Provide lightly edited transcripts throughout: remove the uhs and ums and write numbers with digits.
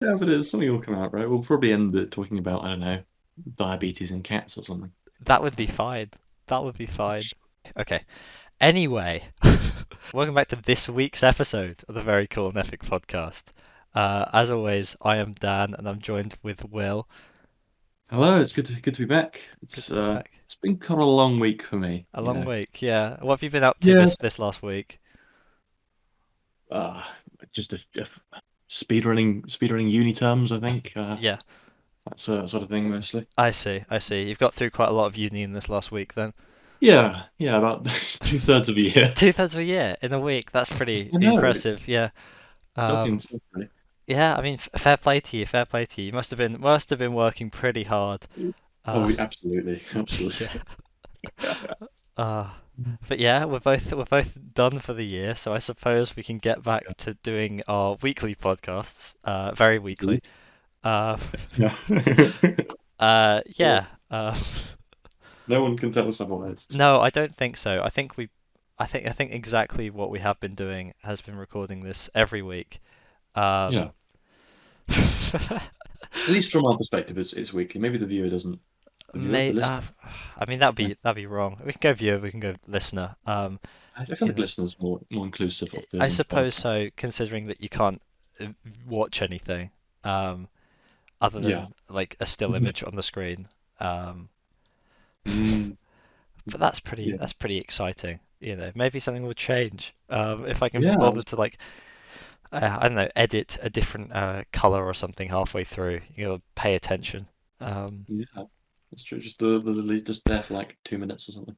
Yeah, but it's something will come out, right? We'll probably end it talking about, I don't know, diabetes in cats or something. That would be fine. That would be fine. Okay. Anyway, welcome back to this week's episode of the Very Cool and Epic podcast. As always, I am Dan, and I'm joined with Will. Hello, it's good to be back. Good It's to be uh, back. it's been kind of a long week for me, A you long know. week, yeah. What have you been up to Yes. this last week? Uh, just a speedrunning uni terms, I think. Yeah, That's sort of thing mostly. I see. I see. You've got through quite a lot of uni in this last week, then. Yeah, about 2/3 of a year. 2/3 of a year in a week. That's pretty I know, it's impressive. Yeah. shocking Um, stuff, really. yeah. I mean, fair play to you. Fair play to you. You must have been working pretty hard. Oh, Uh, absolutely, absolutely. yeah. Uh, but yeah, we're both done for the year, so I suppose we can get back to doing our weekly podcasts. Very weekly. Uh, Yeah. yeah. No one can tell us otherwise. No, I don't think so. I think exactly what we have been doing has been recording this every week. Yeah, Um, at least from our perspective, it's weekly. Maybe the viewer doesn't. The viewer, the may listener. I mean that'd Yeah. be wrong. We can go viewer, we can go listener. I feel You like know, listeners more inclusive of the I inspired. suppose so, considering that you can't uh, watch anything um, other Yeah. than like a still Mhm. image on the screen. Um, Mm, but that's pretty yeah. that's pretty exciting. Maybe something will change if I can be Yeah. bothered to like I don't know, edit a different color or something halfway through. You know, pay attention. Um, Yeah. That's true. Just the lead just there for like 2 minutes or something.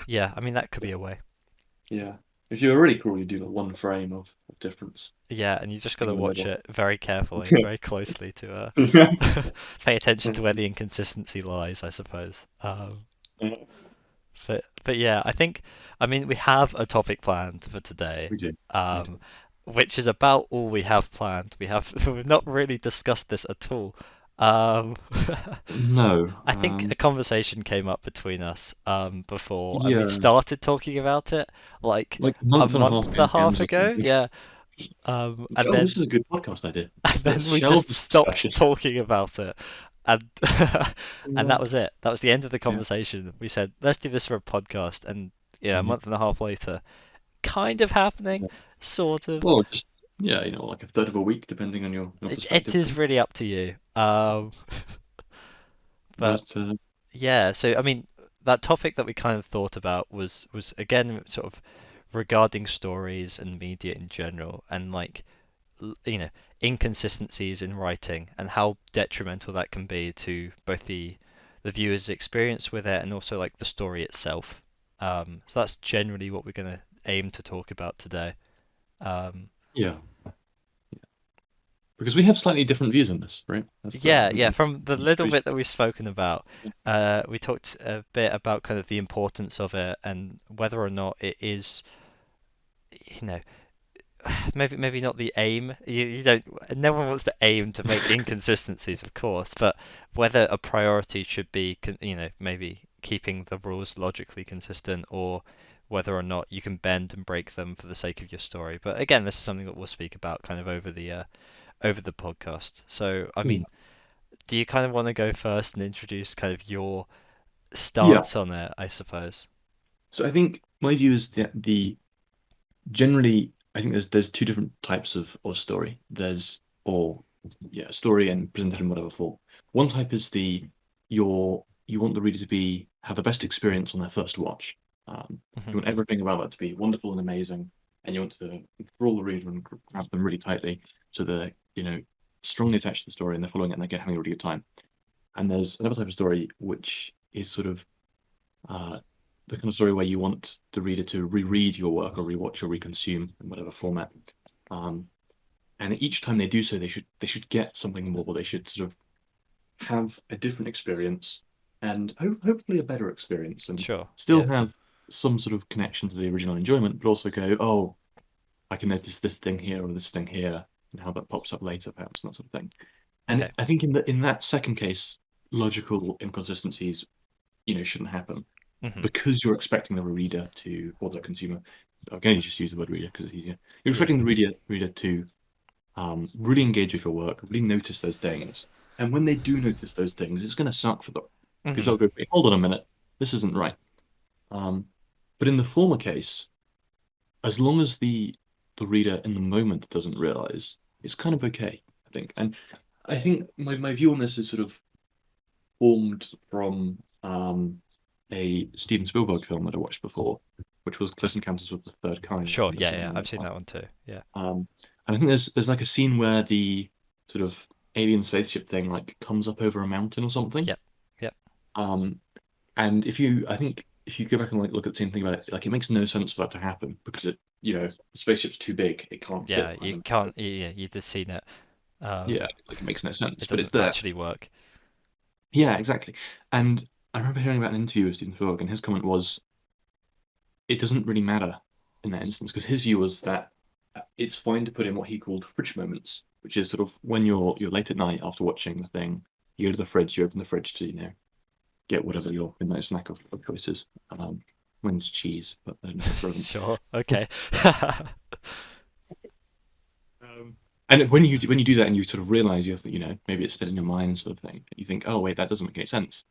yeah, I mean that could be a way. Yeah. If you were really cool, you do like one frame of difference. Yeah, and you just got Thing to in the watch middle. it very carefully, very closely to Yeah. pay attention to where the inconsistency lies, I suppose. But yeah, I mean we have a topic planned for today, We do. We um, do. which is about all we have planned. We've not really discussed this at all. Um, No. I think a conversation came up between us before, and we Yeah. started talking about it like Like a a month and a half month and ago, a half DMs ago. Yeah, and oh, this then is a good podcast idea. and Let's then we shelve just this stopped discussion. talking about it, and and Yeah. that was it. That was the end of the Yeah. conversation. We said let's do this for a podcast, and yeah, a Mhm. month and a half later, kind of happening, sort of. Well, just yeah, like a third of a week, depending on your It perspective. is really up to you. But But yeah, so I mean, that topic that we kind of thought about was again sort of regarding stories and media in general, and like you know inconsistencies in writing and how detrimental that can be to both the viewer's experience with it and also like the story itself. So that's generally what we're going to aim to talk about today. Um, yeah, because we have slightly different views on this, right? That's the Yeah, yeah. From the little crazy bit that we've spoken about, thing. we talked a bit about kind of the importance of it and whether or not it is, you know, maybe not the aim. You don't. No one wants to aim to make inconsistencies, of course, but whether a priority should be, maybe keeping the rules logically consistent, or whether or not you can bend and break them for the sake of your story. But again, this is something that we'll speak about kind of over the podcast. So, I Yeah. mean, do you kind of want to go first and introduce kind of your Yeah. stance on it, I suppose? So I think my view is that the generally, I think there's two different types of story. There's or yeah, story and presented in whatever form. One type is you want the reader to be have the best experience on their first watch. Hmm. You want everything about that to be wonderful and amazing, and you want to enthrall the reader and grab them really tightly, so they're strongly attached to the story and they're following it and they're having a really good time. And there's another type of story which is sort of uh, the kind of story where you want the reader to reread your work or rewatch or reconsume in whatever format. Um, and each time they do so, they should get something more. They should sort of have a different experience and hopefully a better experience, and Sure. still Yeah. have some sort of connection to the original enjoyment, but also go, oh, I can notice this thing here or this thing here, and how that pops up later, perhaps, and that sort of thing. And Okay. I think in that second case, logical inconsistencies, shouldn't happen Hmm. because you're expecting the reader to, or the consumer. I'm going to just use the word reader because it's easier. You're Yeah. expecting the reader to really engage with your work, really notice those things. And when they do notice those things, it's going to suck for them because Hmm. they'll go, "Wait, hold on a minute, this isn't right." Um, but in the former case, as long as the reader in the moment doesn't realize, it's kind of okay, I think. And I think my view on this is sort of formed from a Steven Spielberg film that I watched before, which was Close Encounters with the Third Kind. I Sure. think that's Yeah, the yeah. name of I've it. seen that one too. Yeah. And I think there's like a scene where the sort of alien spaceship thing like comes up over a mountain or something. Yep. Yep. Um, and I think if you go back and like look at the scene, and think about it, like it makes no sense for that to happen because the spaceship's too big, it can't fit Yeah. behind You the can't. mountain. Yeah. You just seen it. Yeah, Um, like it makes no sense, it but it's doesn't there. actually work. Yeah, exactly. And I remember hearing about an interview with Steven Spielberg, and his comment was, it doesn't really matter in that instance because his view was that it's fine to put in what he called fridge moments, which is sort of when you're late at night after watching the thing, you go to the fridge, you open the fridge to get whatever your midnight snack of choice is. Um, Mine's cheese, but I don't know if that's relevant. Sure. Okay. Um, and when you do that and you sort of realize you have to, maybe it's still in your mind sort of thing, you think, oh wait, that doesn't make any sense.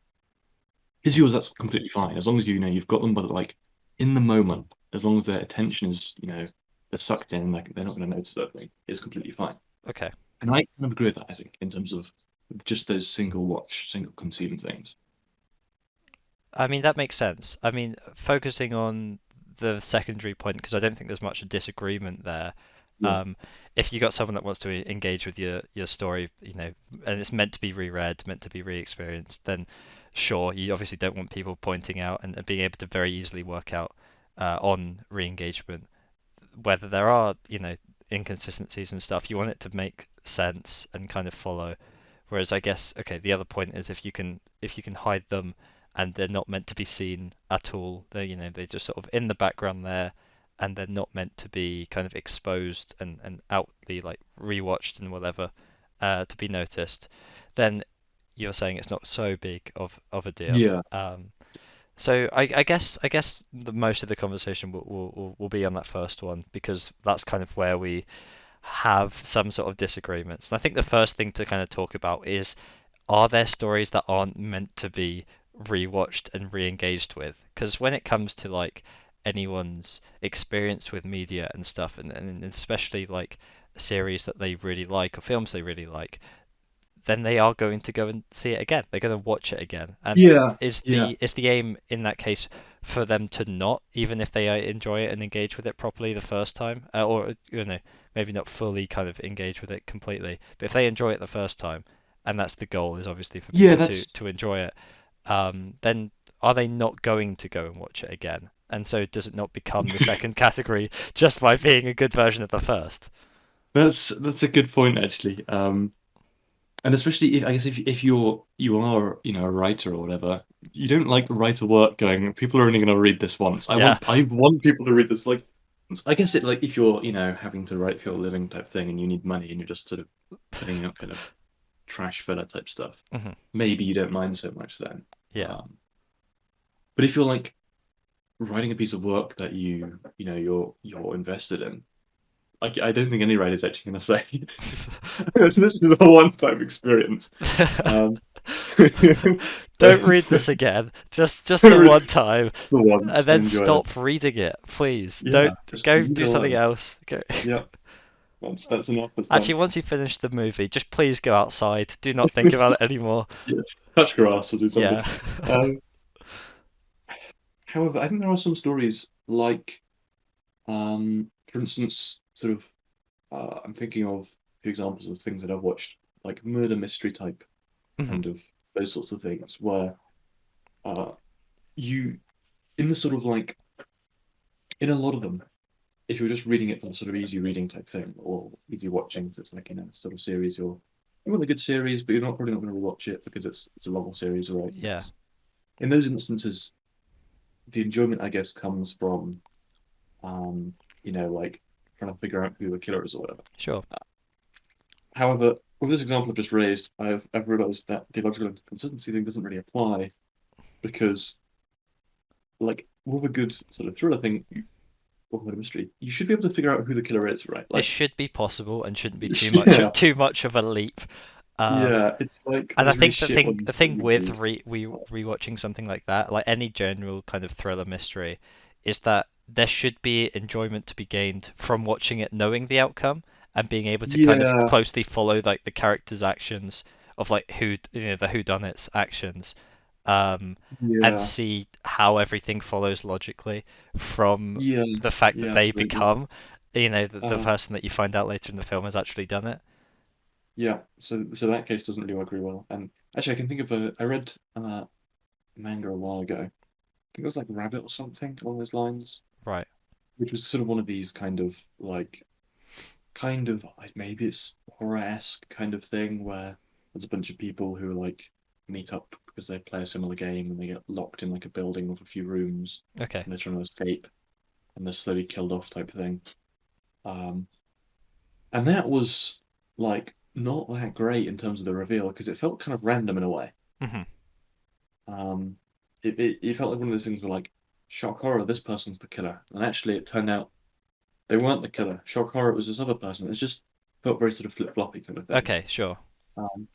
His view is that's completely fine as long as you've got them, but like in the moment, as long as their attention is they're sucked in, like they're not going to notice that thing. It's completely fine. Okay. And I kind of agree with that. I think in terms of just those single watch, single consume things. I mean, that makes sense. I mean, focusing on the secondary point, because I don't think there's much a disagreement there. Yeah. Um, if you got someone that wants to engage with your story, and it's meant to be reread, meant to be re-experienced, then sure, you obviously don't want people pointing out and being able to very easily work out on re-engagement whether there are, inconsistencies and stuff. You want it to make sense and kind of follow. Whereas I guess, okay, the other point is if you can hide them and they're not meant to be seen at all, they're just sort of in the background there and they're not meant to be kind of exposed and outly like rewatched and whatever to be noticed, then you're saying it's not so big of a deal. Yeah. So I guess the most of the conversation will be on that first one because that's kind of where we have some sort of disagreements. And I think the first thing to kind of talk about is, are there stories that aren't meant to be rewatched and re-engaged with? Because when it comes to like anyone's experience with media and stuff, and especially like a series that they really like or films they really like, then they are going to go and see it again. They're going to watch it again. And Yeah. is Yeah. the aim in that case for them to not, even if they enjoy it and engage with it properly the first time, or maybe not fully kind of engage with it completely, but if they enjoy it the first time, and that's the goal is obviously for Yeah. people That's to enjoy it, then are they not going to go and watch it again? And so does it not become the second category just by being a good version of the first? that's a good point actually. And especially if I guess if you are a writer or whatever, you don't like writer work going. People are only going to read this once. Yeah. I want people to read this. Like I guess it like if you're having to write for your living type thing and you need money and you're just sort of putting out kind of trash filler type stuff, Hmm. maybe you don't mind so much then. Yeah. Um, but if you're like writing a piece of work that you're invested in, I don't think any writer's actually going to say this is a one-time experience. Um, Don't read this again. Just the the one time, and once and then enjoy it. stop reading it, please. Yeah, Don't just go leave it do something alone. else. Go. Yeah, once that's enough, it's Actually, done. once you finish the movie, just please go outside. Do not think about it anymore. Yeah, touch grass or do something. Yeah. Um, However, I think there are some stories like, for instance, sort of. I'm thinking of a few examples of things that I've watched, like murder mystery type Mhm. kind of those sorts of things, where uh, you in the sort of like in a lot of them, if you're just reading it for the sort of easy reading type thing or easy watching, so it's like in a sort of series, you want a good series, but you're not probably not going to rewatch it because it's a long series, right? Yeah. In those instances, the enjoyment I guess comes from um, like trying to figure out who the killer is or whatever. Sure. Uh, However, with this example I've just raised, I've realised that the logical inconsistency thing doesn't really apply because like with a good sort of thriller thing, what kind of mystery? You should be able to figure out who the killer is, right? It Like, should be possible and shouldn't be too much yeah, too much of a leap. Um, yeah. It's like and I those really think the shit thing ones the that thing you with read. rewatching something like that, like any general kind of thriller mystery, is that there should be enjoyment to be gained from watching it knowing the outcome and being able to kind of Yeah, closely follow like the characters' actions of like who the whodunit's actions, um, and yeah, see how everything follows logically from yeah, the fact that yeah. they Absolutely. become, the Um, person that you find out later in the film has actually done it. yeah. So that case doesn't really work very well. And actually, I can think of a. I read manga a while ago. I think it was like Rabbit or something along those lines, Right. which was sort of one of these kind of like maybe it's horror-esque kind of thing where there's a bunch of people who like meet up because they play a similar game and they get locked in like a building with a few rooms Okay. and they're trying to escape and they're slowly killed off type thing. Um, and that was like not that great in terms of the reveal because it felt kind of random in a way. Hmm. Um, it felt like one of those things where like shock horror, this person's the killer, and actually it turned out they weren't the killer. Shock horror, it was this other person. It's just felt very sort of flip-floppy kind of thing. Okay, sure. Um,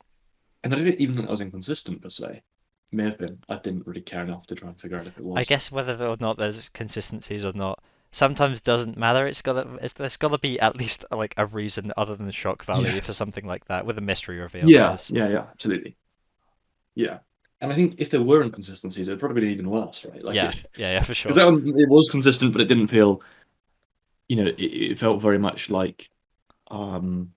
And I didn't even think that was inconsistent per se. May have been. I didn't really care enough to try and figure out if it I was. guess whether or not there's consistencies or not sometimes doesn't matter. There's gotta be at least like a reason other than the shock value Yeah. for something like that with a mystery reveal. That Yeah, is. yeah, yeah, absolutely. Yeah. And I think if there were inconsistencies, it'd probably be even worse, right? Like Yeah, it, yeah, yeah, for because sure. that one it was consistent, but it didn't feel, it felt very much like, um,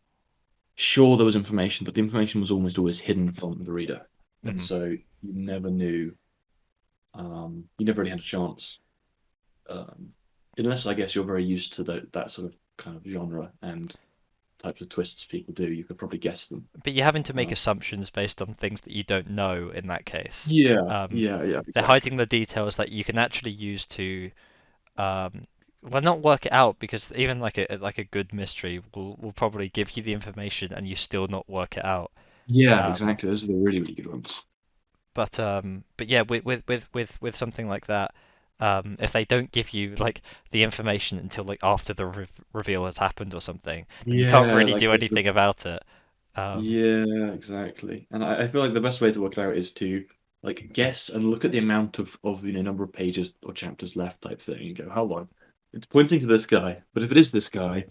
sure there was information, but the information was almost always hidden from the reader, and Hmm. so you never knew, you never really had a chance, unless I guess you're very used to that sort of kind of genre and types of twists people do, you could probably guess them. But you're having to make Uh, assumptions based on things that you don't know in that case. yeah, Um, yeah, yeah, they're exactly. hiding the details that you can actually use to well, not work it out because even like a good mystery will probably give you the information and you still not work it out. Yeah, Um, exactly. Those are the really, really good ones. but yeah, with something like that, if they don't give you like the information until like after the reveal has happened or something, then you can't Yeah, really like do the sort of anything about it. Um, yeah, exactly. And I feel like the best way to work it out is to like guess and look at the amount of number of pages or chapters left type thing and go, hold on, it's pointing to this guy, but if it is this guy,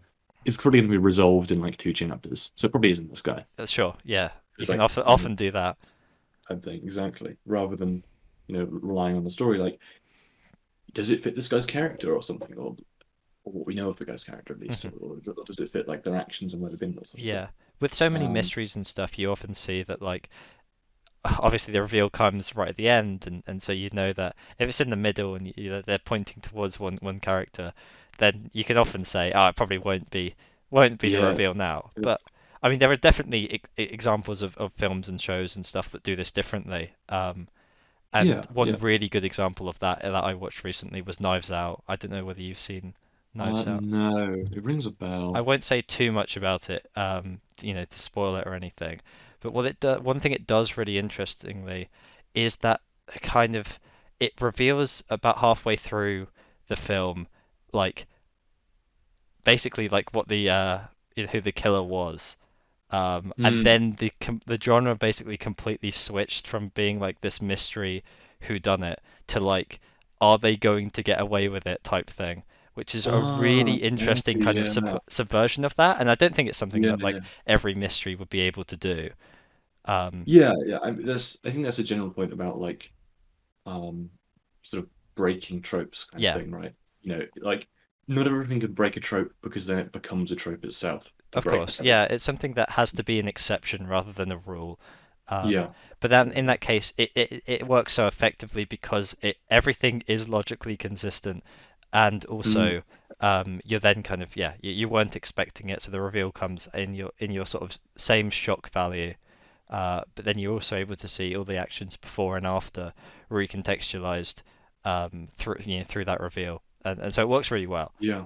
it's probably going to be resolved in like two chapters, so it probably isn't this guy. sure, yeah, you It's can like often do that. type thing exactly, rather than relying on the story. Like, does it fit this guy's character or something, or what we know of the guy's character at least, Hmm. or does it fit like their actions and where they've been, that sort of stuff. Yeah, with so many Um, mysteries and stuff, you often see that like obviously the reveal comes right at the end, and so you know that if it's in the middle and they're pointing towards one character, then you can often say, oh, it probably won't be the yeah, reveal now. But I mean, there are definitely examples of films and shows and stuff that do this differently. And yeah, one yeah. really good example of that I watched recently was Knives Out. I don't know whether you've seen Knives Out. No, it rings a I bell. won't say too much about it, to spoil it or anything. But one thing it does really interestingly is that kind of it reveals about halfway through the film, like basically like what who the killer was. And Hmm. then the genre basically completely switched from being like this mystery who done it to like are they going to get away with it type thing, which is a really Ah, interesting okay, kind of yeah, subversion of that. And I don't think it's something yeah, that yeah, like every mystery would be able to do. Um, yeah, yeah. I think that's a general point about like um sort of breaking tropes kind of yeah, thing, right? Like not everything can break a trope because then it becomes a trope itself to of break course, yeah, everything. it's something that has to be an exception rather than a rule. Um, Yeah, but then yeah, in yeah. that case, it works so effectively because everything is logically consistent, and Mm, also you're then kind of you weren't expecting it, so the reveal comes in your sort of same shock value. But then you're also able to see all the actions before and after recontextualized through that reveal, and so it works really well. yeah,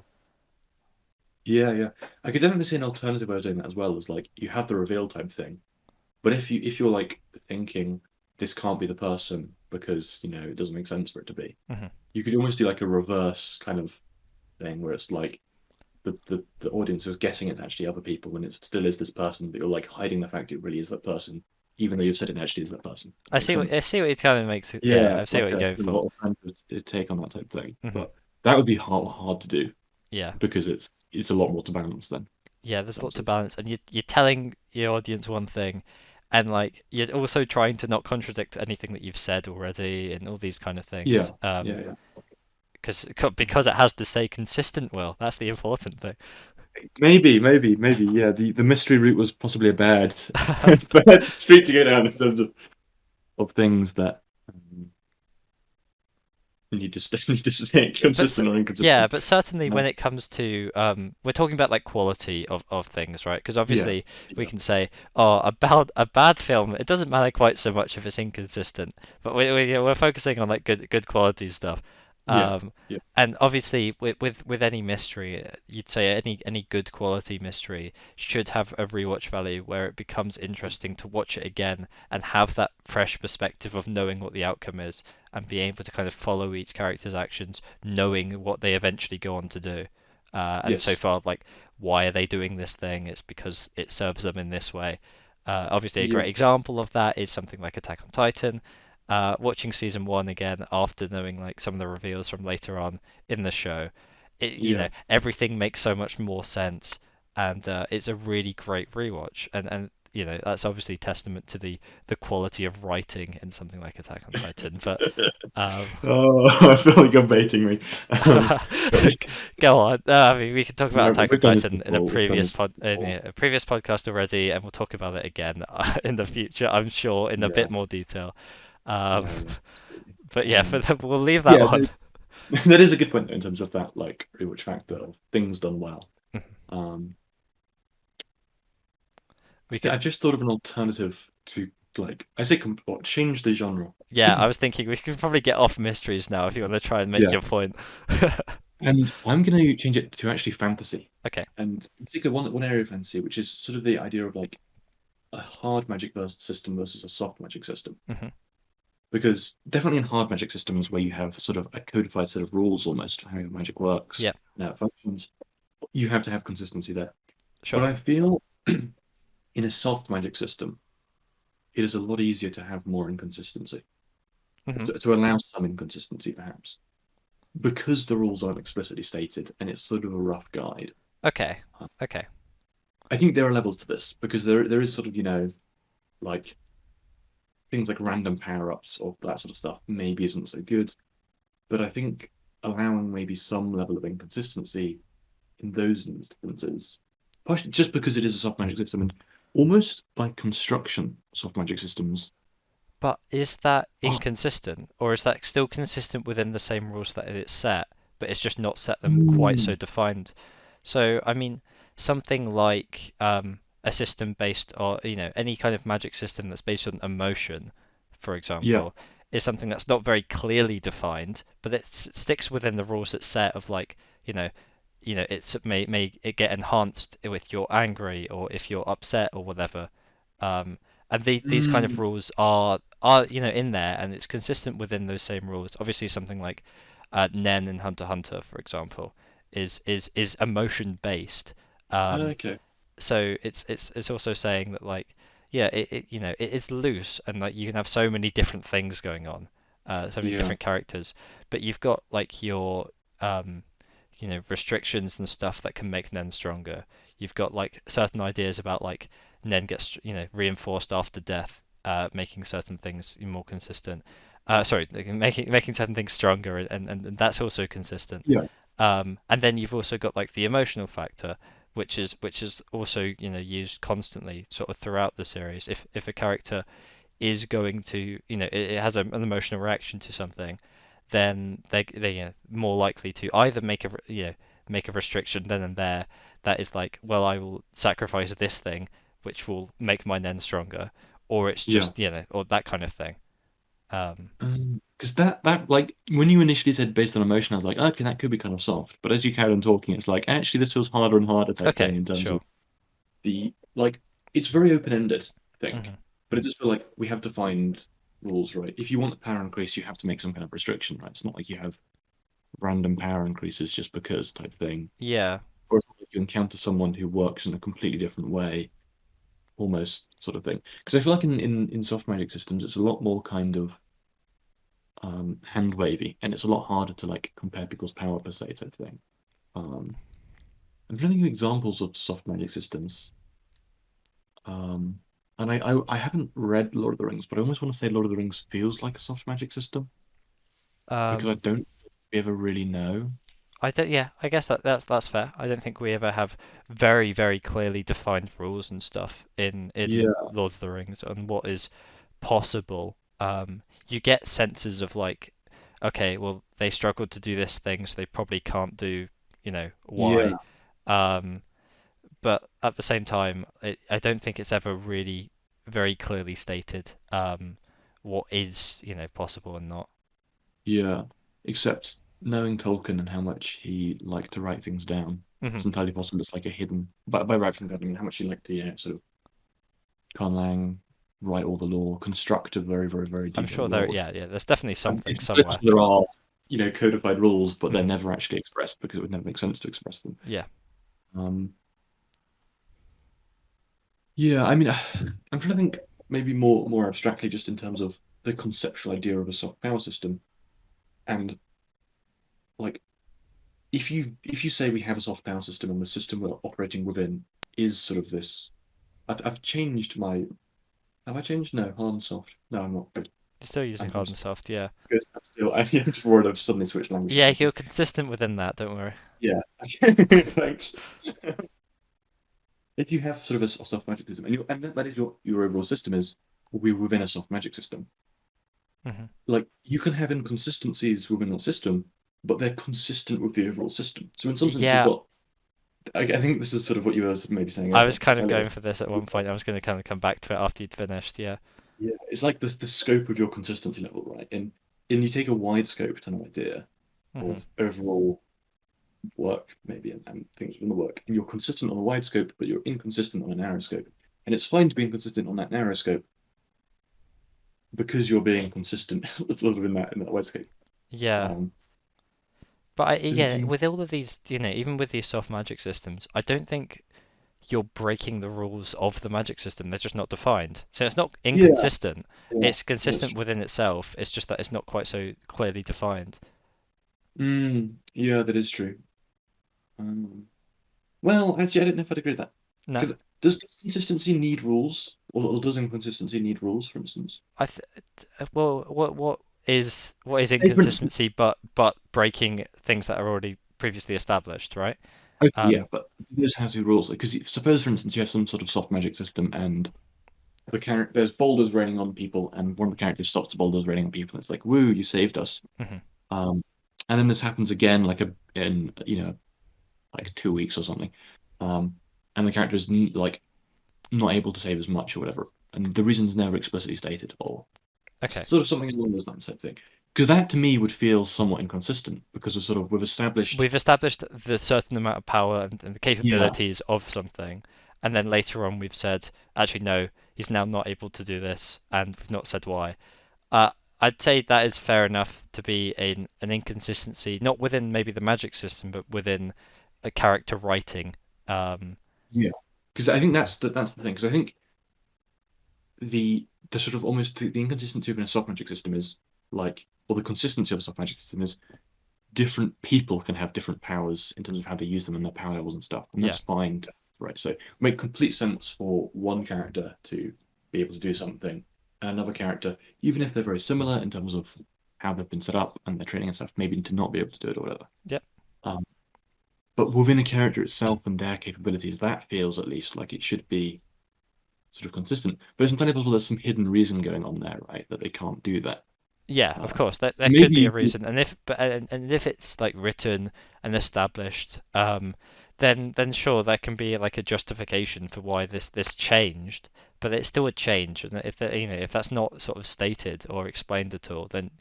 yeah, yeah. I could definitely see an alternative way of doing that as well, as like you have the reveal type thing. But if you're like thinking this can't be the person because it doesn't make sense for it to be, Hmm. you could almost do like a reverse kind of thing where it's like the audience is guessing it's actually other people when it still is this person, but you're like hiding the fact it really is that person, even though you've said it actually is that person. I Makes see what sense. it kind of makes it. Yeah, Yeah, I see like what you're a going sort of for. alternative take on that type of thing. Hmm. But that would be hard to do Yeah, because it's a lot more to balance then. yeah. There's a In lot terms to of balance, and you're telling your audience one thing, and like you're also trying to not contradict anything that you've said already, and all these kind of yeah, things. yeah, yeah. Because it has to stay consistent. Will that's the important thing. Maybe. Yeah, the mystery route was possibly a bad bad street to go down in terms of things that need to stay, need to stay but consistent or yeah, inconsistent. but certainly Uh, when it comes to we're talking about like quality of things, right? Because yeah, obviously we yeah, can say, oh, about a bad film, it doesn't matter quite so much if it's inconsistent, but we're focusing on like good quality stuff. yeah, Um, yeah. and obviously with any mystery, you'd say any good quality mystery should have a rewatch value where it becomes interesting to watch it again and have that fresh perspective of knowing what the outcome is and be able to kind of follow each character's actions, knowing what they eventually go on to do. And so Yes. far, like, why are they doing this thing? It's because it serves them in this way. Obviously, a Yeah, great example of that is something like Attack on Titan. Watching season one again after knowing like some of the reveals from later on in the show, yeah. everything makes so much more sense, and it's a really great rewatch. And that's obviously testament to the quality of writing in something like Attack on Titan. But um, Oh, I feel like you're baiting me. But go on. I mean, we can talk about no, but Attack on we've done this Titan in a before. We've done this before. a previous podcast already, and we'll talk about it again in the future. I'm sure in a Yeah, bit more detail. Um, yeah, yeah. Absolutely. but yeah, for we'll leave that Yeah, one. that is a good point though, in terms of that like rewatch factor of things done well. Um, We could. I've just thought of an alternative to like I say, change the genre. Yeah, I was thinking we could probably get off mysteries now if you want to try and make Yeah, your point. and I'm going to change it to actually fantasy, Okay. and in particular one area of fantasy, which is sort of the idea of like a hard magic system versus a soft magic system. Hmm. Because definitely in hard magic systems where you have sort of a codified set of rules almost for how your magic works Yeah. and how it functions, you have to have consistency there. But Sure. I feel in a soft magic system, it is a lot easier to have more inconsistency, Hmm. to allow some inconsistency perhaps, because the rules aren't explicitly stated and it's sort of a rough guide. Okay. Uh, Okay. I think there are levels to this because there is sort of, like things like random power-ups or that sort of stuff maybe isn't so good. But I think allowing maybe some level of inconsistency in those instances, partially just because it is a soft magic system, and almost by construction, soft magic systems. But is that Oh, inconsistent, or is that still consistent within the same rules that it's set, but it's just not set them quite so mm, defined? So, I mean, something like a system based on, any kind of magic system that's based on emotion, for yeah, example, is something that's not very clearly defined, but it sticks within the rules it's set of like, you know, it's may it get enhanced if you're angry or if you're upset or whatever. Um, and these kind of mm, rules are in there, and it's consistent within those same rules. Obviously, something like Nen in Hunter x Hunter, for example, is emotion based. Um, okay, so it's also saying that like yeah it is loose and like you can have so many different things going on, so many yeah, different characters, but you've got like your um, restrictions and stuff that can make Nen stronger. You've got like certain ideas about like Nen gets reinforced after death, making certain things more consistent. Sorry, like, making certain things stronger, and that's also consistent. yeah, And then you've also got like the emotional factor, which is also used constantly sort of throughout the series. If a character is going to it has an emotional reaction to something, then they more likely to either make a restriction then and there that is like, well, I will sacrifice this thing which will make my Nen stronger, or it's yeah. just or that kind of thing. Um, Because that like when you initially said based on emotion, I was like, okay, that could be kind of soft. But as you carried on talking, it's like actually this feels harder and harder type thing okay, in terms sure. of the like it's very open-ended, I think. Hmm. But it just feel like we have to find rules, right? If you want the power increase, you have to make some kind of restriction, right? It's not like you have random power increases just because type thing. Yeah. Or it's like you encounter someone who works in a completely different way, almost sort of thing. Because I feel like in soft magic systems, it's a lot more kind of hand wavy, and it's a lot harder to like compare people's power per se type thing. Um, I'm trying to think of examples of soft magic systems. Um, and I haven't read Lord of the Rings, but I almost want to say Lord of the Rings feels like a soft magic system because I Um, don't ever really know. I don't. Yeah, I guess that's fair. I don't think we ever have very very clearly defined rules and stuff in Yeah, Lord of the Rings on what is possible. You get senses of like, okay, well they struggled to do this thing, so they probably can't do, yeah, Y. Um, but at the same time, I don't think it's ever really very clearly stated what is, possible and not. yeah. Except knowing Tolkien and how much he liked to write things down, Hmm. it's entirely possible it's like a hidden. But by writing things down, I mean how much he liked to, sort of Con Lang write all the lore, construct a very, very, very I'm detailed sure there, lore. yeah, yeah, there's definitely And something it's very somewhere. possible there are, codified rules, but they're Hmm. never actually expressed because it would never make sense to express them. Yeah. Um, yeah, I mean, I'm trying to think maybe more abstractly, just in terms of the conceptual idea of a soft power system, and like if you say we have a soft power system and the system we're operating within is sort of this. I've changed my. Have I changed? No, hard and soft. No, I'm not. Good. You're still using I'm hard and still soft, yeah. good. I'm still. I'm just worried I've suddenly switched language or Yeah, something. you're consistent within that, don't worry. Yeah. Thanks. If you have sort of a soft magic system, and that is your overall system is we're within a soft magic system. Hmm. Like you can have inconsistencies within the system, but they're consistent with the overall system. So in some sense, you've Yeah, got. I think this is sort of what you were maybe saying I was kind of earlier. going for this at one point. I was going to kind of come back to it after you'd finished, yeah. Yeah, it's like the scope of your consistency level, right? And you take a wide scope to an idea Hmm. of overall work, maybe, and things within the work, and you're consistent on a wide scope, but you're inconsistent on a narrow scope. And it's fine to be inconsistent on that narrow scope because you're being consistent sort of in that wide scope. Yeah. Um, But so do yeah, you, with all of these, even with these soft magic systems, I don't think you're breaking the rules of the magic system. They're just not defined. So it's not yeah, inconsistent. yeah, It's that's consistent within itself. It's just that it's not quite so clearly defined. yeah, that is true. Um, well, actually, I don't know if I'd agree with that No, because does consistency need rules, or does inconsistency need rules? For instance, well, what is say for instance, inconsistency but breaking things that are already previously established, right? okay, yeah, Um, but those has to be rules. Because suppose, for instance, you have some sort of soft magic system, and there's boulders raining on people, and one of the characters stops the boulders raining on people. And it's like, woo, you saved us. mhm. Um, and then this happens again, like in like 2 weeks or something. Um, and the character is like not able to save as much or whatever, and the reason's never explicitly stated, or Okay. sort of something along those lines type thing. Because that to me would feel somewhat inconsistent because we've established. We've established the certain amount of power and the Yeah, capabilities of something, and then later on we've said, actually no, he's now not able to do this, and we've not said why. Uh, I'd say that is fair enough to be an inconsistency, not within maybe the magic system, but within a character writing. Um, yeah. Because I think that's the thing. Because I think the sort of almost the inconsistency of a soft magic system is like, or the consistency of a soft magic system is different people can have different powers in terms of how they use them and their power levels and stuff, and yeah, that's fine, right? So make complete sense for one character to be able to do something, and another character, even if they're very similar in terms of how they've been set up and their training and stuff, maybe to not be able to do it or whatever. yeah, Um, but within a character itself and their capabilities, that feels at least like it should be sort of consistent. But it's entirely possible there's some hidden reason going on there, right? That they can't do that. yeah. Of Uh, course, there could be a maybe, reason, and if it's like written and established, then sure there can be like a justification for why this changed, but it's still a change, and if that's not sort of stated or explained at all, then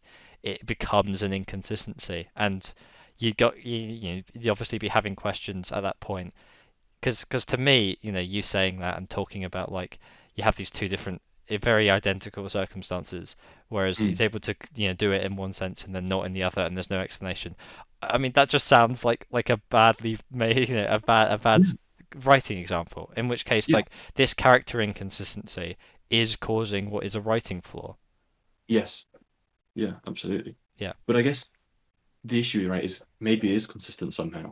it becomes an inconsistency, and you obviously be having questions at that point, because to me, you saying that and talking about like you have these two different very identical circumstances, whereas he's Mm. able to do it in one sense and then not in the other, and there's no explanation. I mean, that just sounds like a badly made, a bad Yeah. writing example. In which case, Yeah. like this character inconsistency is causing what is a writing flaw. Yes. Yeah. Absolutely. Yeah. But I guess the issue, right, is maybe it is consistent somehow,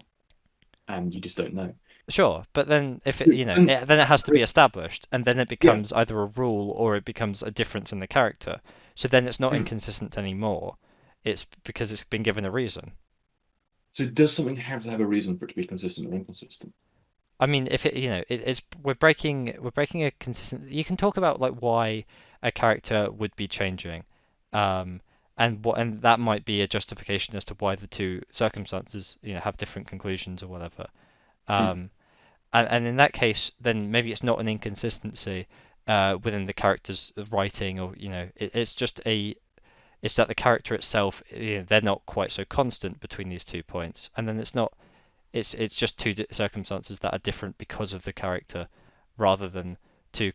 and you just don't know. Sure, but then if it, So, and then it has to be there's- established, and then it yeah. becomes either a rule or it becomes a difference in the character. So then it's not Mm. inconsistent anymore. It's because it's been given a reason. So does something have to have a reason for it to be consistent or inconsistent? I mean, if it, it's we're breaking a consistent. You can talk about like why a character would be changing, um, and that might be a justification as to why the two circumstances have different conclusions or whatever. Mm. Um, and in that case, then maybe it's not an inconsistency within the character's writing, or it's that the character itself, they're not quite so constant between these 2 points, and then it's just two circumstances that are different because of the character, rather than two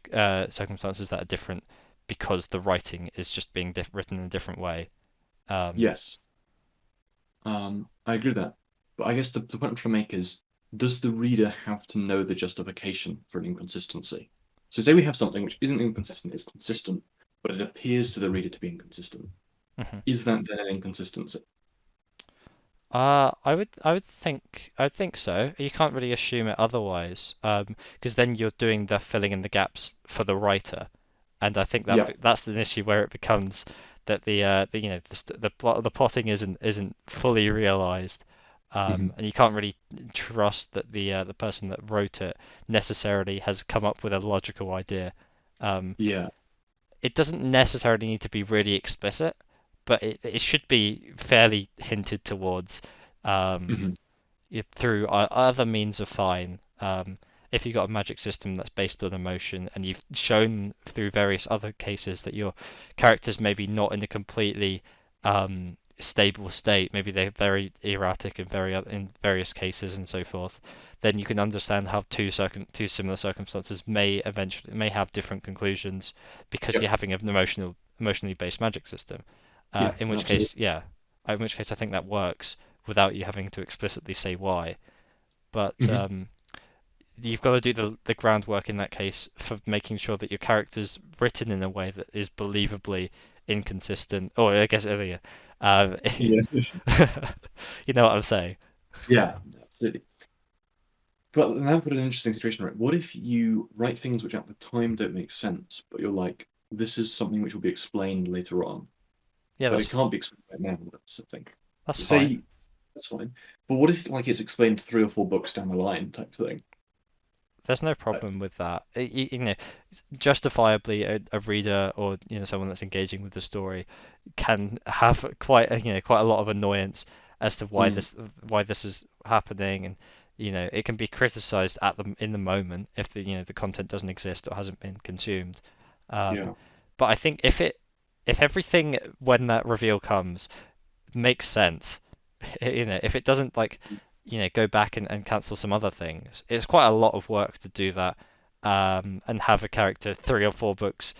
circumstances that are different because the writing is just being written in a different way. Um, Yes. I agree with that. But I guess the point I'm trying to make is, does the reader have to know the justification for an inconsistency? So say we have something which isn't inconsistent, it's consistent, but it appears to the reader to be inconsistent. mhm. Is that then an inconsistency? I would think so. You can't really assume it otherwise, because then you're doing the filling in the gaps for the writer, and I think Yeah. that's an issue where it becomes that the plotting isn't fully realized, Hmm. and you can't really trust that the person that wrote it necessarily has come up with a logical idea. Um, Yeah. it doesn't necessarily need to be really explicit, but it should be fairly hinted towards. Um, Hmm. Through other means are fine. If you've got a magic system that's based on emotion, and you've shown through various other cases that your character's maybe not in a completely stable state, maybe they're very erratic in various cases and so forth, then you can understand how two similar circumstances may have different conclusions because Yeah. you're having an emotionally based magic system. Yeah. In which Absolutely. case, yeah, in which case I think that works without you having to explicitly say why. But Hmm. you've got to do the groundwork in that case for making sure that your character's written in a way that is believably inconsistent, or I guess earlier. Um, Yeah. you know what I'm saying? Yeah. Absolutely. But now put in an interesting situation, right? What if you write things which at the time don't make sense, but you're like, this is something which will be explained later on, Yeah, but it can't be explained right now. That's the thing. that's fine. Say that's fine. But what if like it's explained 3 or 4 books down the line type thing? There's no Uh, problem with that. Justifiably, a reader or someone that's engaging with the story can have quite a lot of annoyance as to why mm, this is happening, and it can be criticized in the moment if the content doesn't exist or hasn't been consumed. Um, yeah. but I think if everything when that reveal comes makes sense. If it doesn't like, go back and cancel some other things, it's quite a lot of work to do that, and have a character 3 or 4 books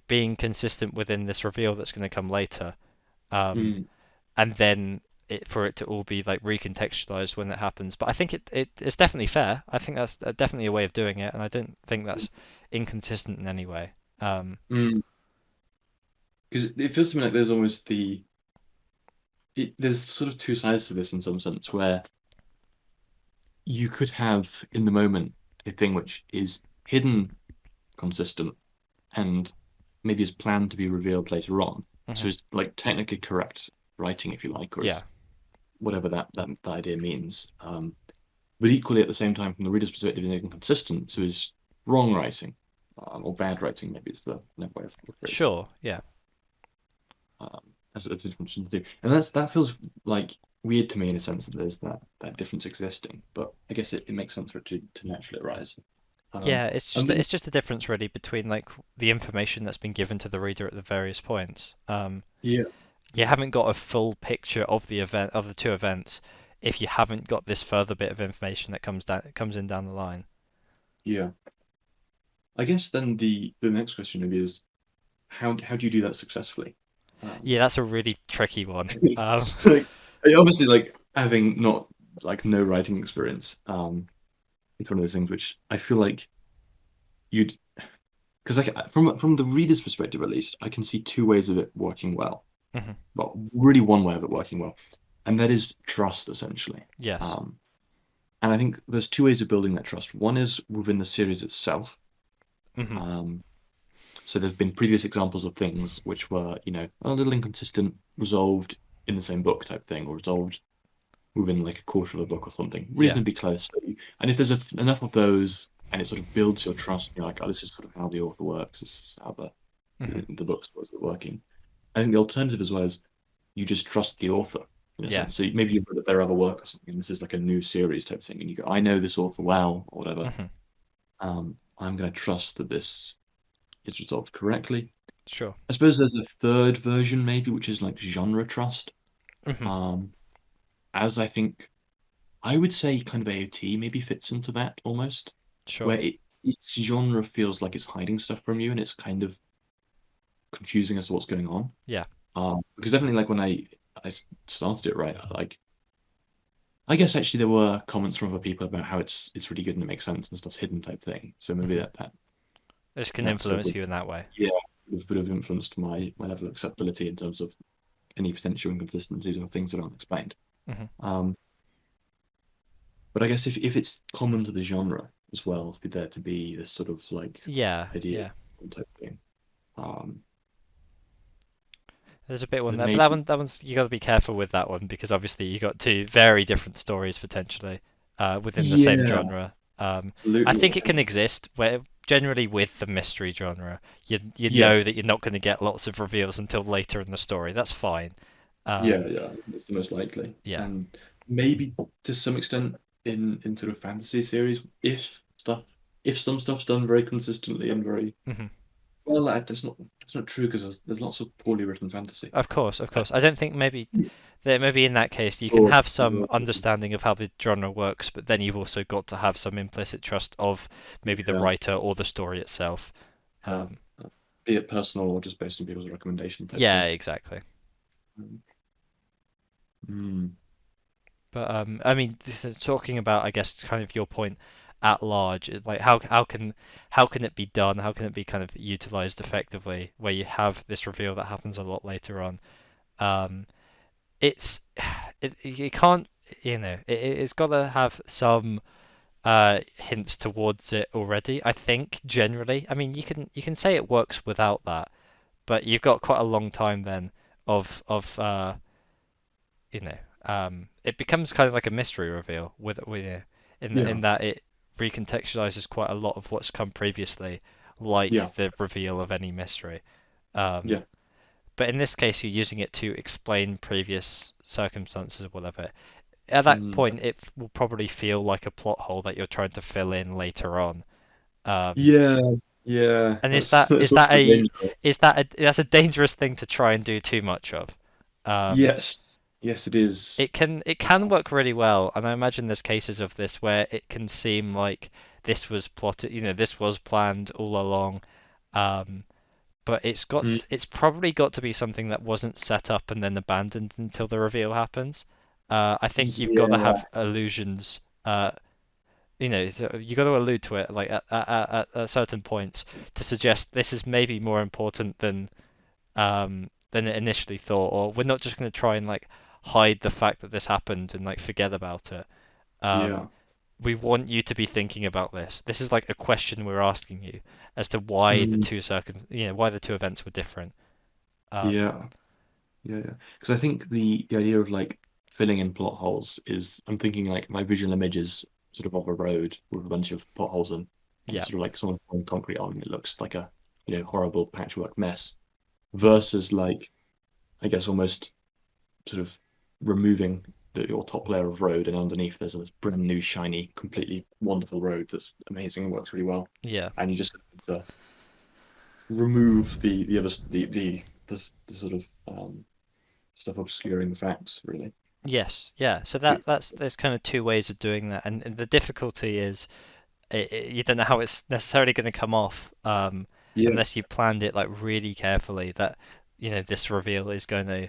being consistent within this reveal that's going to come later, um, Mm, and then for it to all be like recontextualized when it happens. But I think it's definitely fair. I think that's definitely a way of doing it, and I don't think that's inconsistent in any way. mm. Because it feels to me like there's almost there's sort of two sides to this in some sense, where you could have in the moment a thing which is hidden consistent and maybe is planned to be revealed later on. So Mhm. it's like technically correct writing, if you like, or Yeah, is whatever that idea means. But equally at the same time, from the reader's perspective, is inconsistent, so is wrong writing, or bad writing, maybe is the another way of phrasing it. sure. Yeah. That's a different thing to do, and that feels like weird to me in a sense that there's that difference existing. But I guess it makes sense for it to naturally arise. Yeah, it's And just then it's just a difference really between like the information that's been given to the reader at the various points. yeah, You haven't got a full picture of the two events if you haven't got this further bit of information that comes in down the line. yeah. I guess then the next question maybe is how do you do that successfully? Um, Yeah, that's a really tricky one. like, obviously, like having not like no writing experience, it's one of those things which I feel like you'd because like from the reader's perspective at least, I can see two ways of it working well. Mhm. Well, really one way of it working well, and that is trust essentially. Yes. Um, and I think there's two ways of building that trust. One is within the series itself. Mhm. Um, so there's been previous examples of things which were, a little inconsistent, resolved in the same book type thing, or resolved within like a quarter of a book or something, Yeah. reasonably close. And if there's enough of those, and it sort of builds your trust, you're like, oh, this is sort of how the author works. This is how Mhm. the book's supposed to be working. I think the alternative as well is you just trust the author in a Yeah. sense. So maybe you've read their other work or something, and this is like a new series type thing, and you go, I know this author well, or whatever. Mhm. I'm going to trust that this is resolved correctly. Sure. I suppose there's a third version, maybe, which is like genre trust. Mhm. Um, as I think I would say kind of AOT maybe fits into that almost, Sure. where its genre feels like it's hiding stuff from you and it's kind of confusing as to what's going on. Yeah. Because definitely like when I started it, right, like I guess actually there were comments from other people about how it's really good and it makes sense and stuff's hidden type thing. So maybe Mhm. that This can that sort of influence you in that way. yeah would have influenced my level of acceptability in terms of any potential inconsistencies or things that aren't explained. Mhm. Um, but I guess if it's common to the genre as well, for there to be this sort of like Yeah. idea Yeah. type thing, um, There's a bit one then there, but maybe that one's you got to be careful with that one because obviously you got two very different stories potentially within the same yeah, genre. I absolutely, think it can exist where generally with the mystery genre, you yeah, know that you're not going to get lots of reveals until later in the story. That's fine. yeah, Um, yeah. It's the most likely, yeah. and maybe to some extent in sort of fantasy series, if some stuff's done very consistently and very Hmm. well, that's not true because there's lots of poorly written fantasy. Of course, of Uh, course. I don't think maybe in that case you can or, have some understanding of how the genre works, but then you've also got to have some implicit trust of maybe the yeah, writer or the story itself. yeah, Um, be it personal or just based on people's recommendation type yeah, thing. exactly. Mm. But I mean, talking about, I guess, kind of your point at large, like how can it be done? How can it be kind of utilized effectively, where you have this reveal that happens a lot later on? Um, it's you can't, it's got to have some hints towards it already. I think generally, I mean, you can say it works without that, but you've got quite a long time then of it becomes kind of like a mystery reveal in Yeah, that it recontextualizes quite a lot of what's come previously, like yeah, the reveal of any mystery. Um, yeah. but in this case, you're using it to explain previous circumstances or whatever. At that Mm. point, it will probably feel like a plot hole that you're trying to fill in later on. Um, Yeah, yeah. and is That's that that's is also that a dangerous. is that a, that's a dangerous thing to try and do too much of. Um, Yes, yes, it is. it can work really well, and I imagine there's cases of this where it can seem like this was plotted, this was planned all along. Um, but Mm. it's probably got to be something that wasn't set up and then abandoned until the reveal happens. I think you've got to Yeah, have illusions. You got to allude to it like at certain points to suggest this is maybe more important than it initially thought, or we're not just going to try and like hide the fact that this happened and like forget about it. Um, yeah, we want you to be thinking about this. This is like a question we're asking you as to why the mm. why the two events were different. Um, Yeah, yeah, yeah. Because I think the idea of like filling in plot holes is I'm thinking like my visual image is sort of of a road with a bunch of potholes and yeah, sort of like someone pouring concrete on. It looks like a horrible patchwork mess versus like I guess almost sort of removing your top layer of road, and underneath there's this brand new, shiny, completely wonderful road that's amazing and works really well. yeah. And you just have to remove the other the sort of stuff obscuring the facts, really. Yes, yeah. So Which- there's kind of two ways of doing that, and the difficulty is you don't know how it's necessarily going to come off, Yeah. unless you planned it like really carefully. That this reveal is going to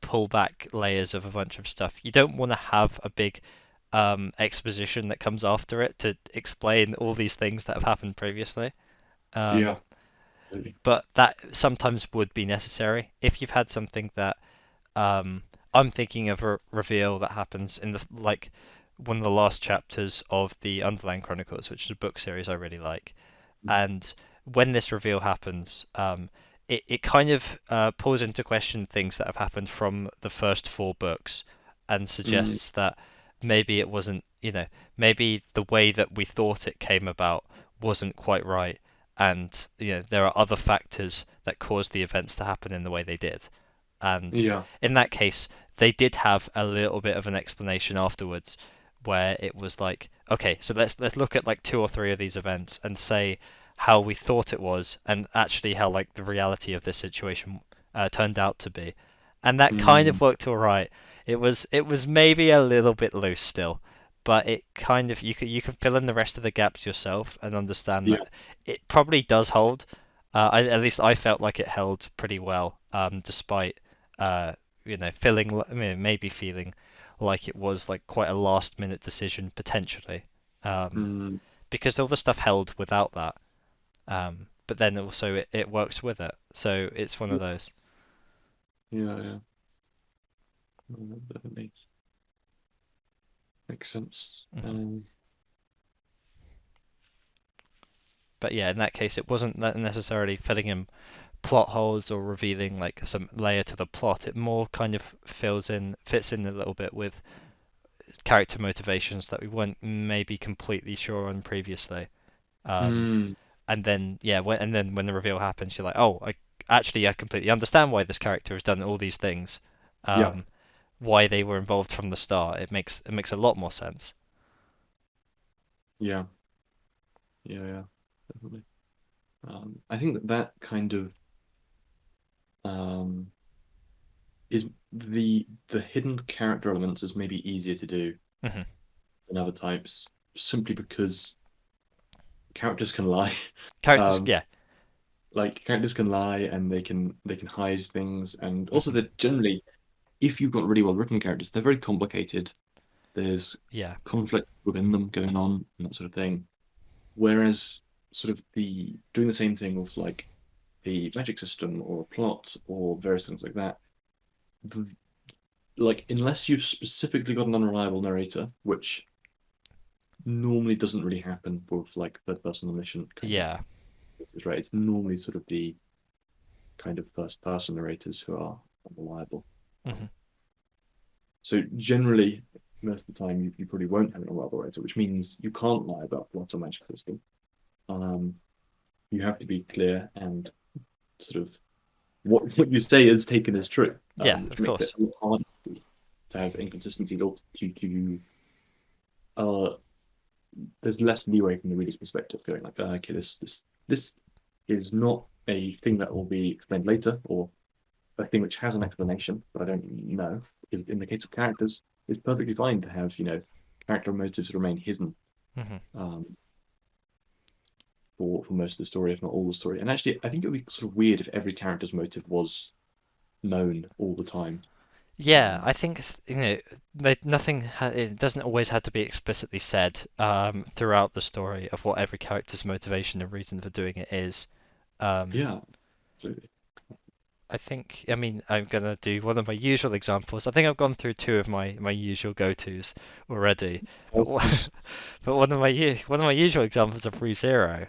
pull back layers of a bunch of stuff. You don't want to have a big exposition that comes after it to explain all these things that have happened previously. Um, Yeah. Absolutely. but that sometimes would be necessary if you've had something that um, I'm thinking of a reveal that happens in the like one of the last chapters of the Underland Chronicles, which is a book series I really like. And when this reveal happens, it kind of pulls into question things that have happened from the first four books and Mm, suggests that maybe it wasn't, maybe the way that we thought it came about wasn't quite right. And, there are other factors that caused the events to happen in the way they did. And yeah. in that case, they did have a little bit of an explanation afterwards where it was like, okay, so let's look at like two or three of these events and say how we thought it was and actually how like the reality of this situation turned out to be. And that kind of Mm, worked all right. It was maybe a little bit loose still, but it kind of you can fill in the rest of the gaps yourself and understand yeah. that it probably does hold. At least I felt like it held pretty well, despite maybe feeling like it was like quite a last minute decision potentially, um, Mm, because all the stuff held without that. But then also it works with it, so it's one of yeah. those. Yeah. Yeah. Definitely makes sense. Hmm. But yeah, in that case, it wasn't necessarily filling in plot holes or revealing like some layer to the plot. It more kind of fits in a little bit with character motivations that we weren't maybe completely sure on previously. Um, Mm, and then yeah, when the reveal happens, you're like, oh, I completely understand why this character has done all these things. yeah. Um, why they were involved from the start. It makes a lot more sense. Yeah. Yeah. Yeah. Definitely. I think that that kind of um, is the hidden character elements is maybe easier to do Hmm. than other types, simply because characters can lie. Characters, Um, yeah. like characters can lie and they can hide things, and also Hmm. they're generally, if you've got really well written characters, they're very complicated. There's Yeah. conflict within them going on and that sort of thing. Whereas sort of the doing the same thing with like a magic system or a plot or various things like that, the, like unless you've specifically got an unreliable narrator, which normally doesn't really happen with like third person omniscient kind of Yeah. cases, right? It's normally sort of the kind of first person narrators who are unreliable. Hmm. So generally, most of the time, you probably won't have an unreliable narrator, which means you can't lie about plot or magic system. Um, you have to be clear and sort of what you say is taken as true, Yeah. which Of makes it course. a lot harder to have inconsistencies or uh, there's less leeway from the reader's perspective, going like, okay, this is not a thing that will be explained later, or a thing which has an explanation, but I don't know. Because in the case of characters, it's perfectly fine to have character motives remain hidden Hmm. um, for most of the story, if not all the story. And actually, I think it would be sort of weird if every character's motive was known all the time. Yeah, Um, I think it doesn't always have to be explicitly said throughout the story of what every character's motivation and reason for doing it is. Um, yeah, absolutely. I think, I mean, I'm gonna do one of my usual examples. I think I've gone through two of my usual go-tos already, but but one of my usual examples of ReZero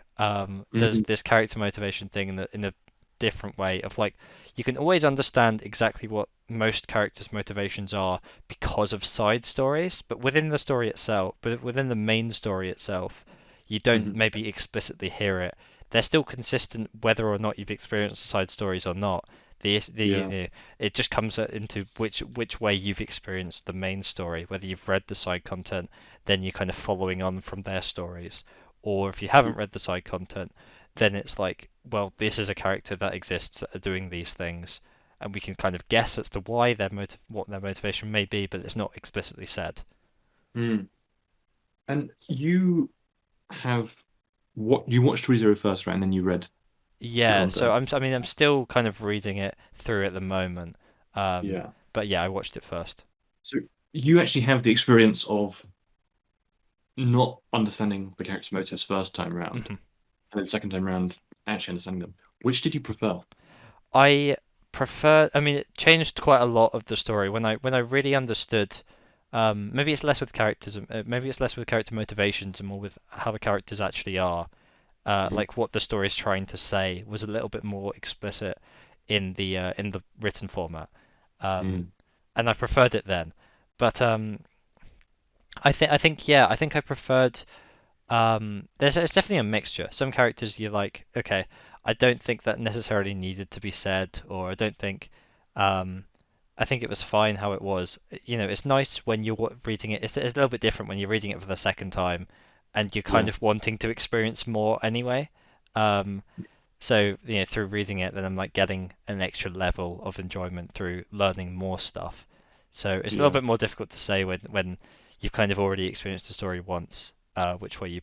does Mhm. this character motivation thing in a different way of like you can always understand exactly what most characters' motivations are because of side stories, but within the story itself, but within the main story itself, you don't Mhm. maybe explicitly hear it. They're still consistent whether or not you've experienced the side stories or not. Yeah. It just comes into which way you've experienced the main story, whether you've read the side content, then you're kind of following on from their stories, or if you haven't read the side content, then it's like, well, this is a character that exists that are doing these things, and we can kind of guess as to what their motivation may be, but it's not explicitly said. Mm. And you have what you watched ReZero first, right? And then you read the Yeah, so content. I'm still kind of reading it through at the moment. Um, Yeah. but yeah, I watched it first. So you actually have the experience of not understanding the character's motives first time round, Mhm. and then second time round actually understanding them. Which did you prefer? I prefer. I mean, it changed quite a lot of the story when I really understood. Maybe it's less with characters, maybe it's less with character motivations and more with how the characters actually are. Mhm. Like what the story is trying to say was a little bit more explicit in the written format, um, Mm. and I preferred it then. But I think I preferred. There's definitely a mixture. Some characters you're like, okay, I don't think that necessarily needed to be said, or I don't think, um, I think it was fine how it was. You know, it's nice when you're reading it. It's a little bit different when you're reading it for the second time, and you're kind Yeah. of wanting to experience more anyway. Um, so you know, through reading it, then I'm like getting an extra level of enjoyment through learning more stuff. So it's a little Yeah. bit more difficult to say when you've kind of already experienced the story once, which way you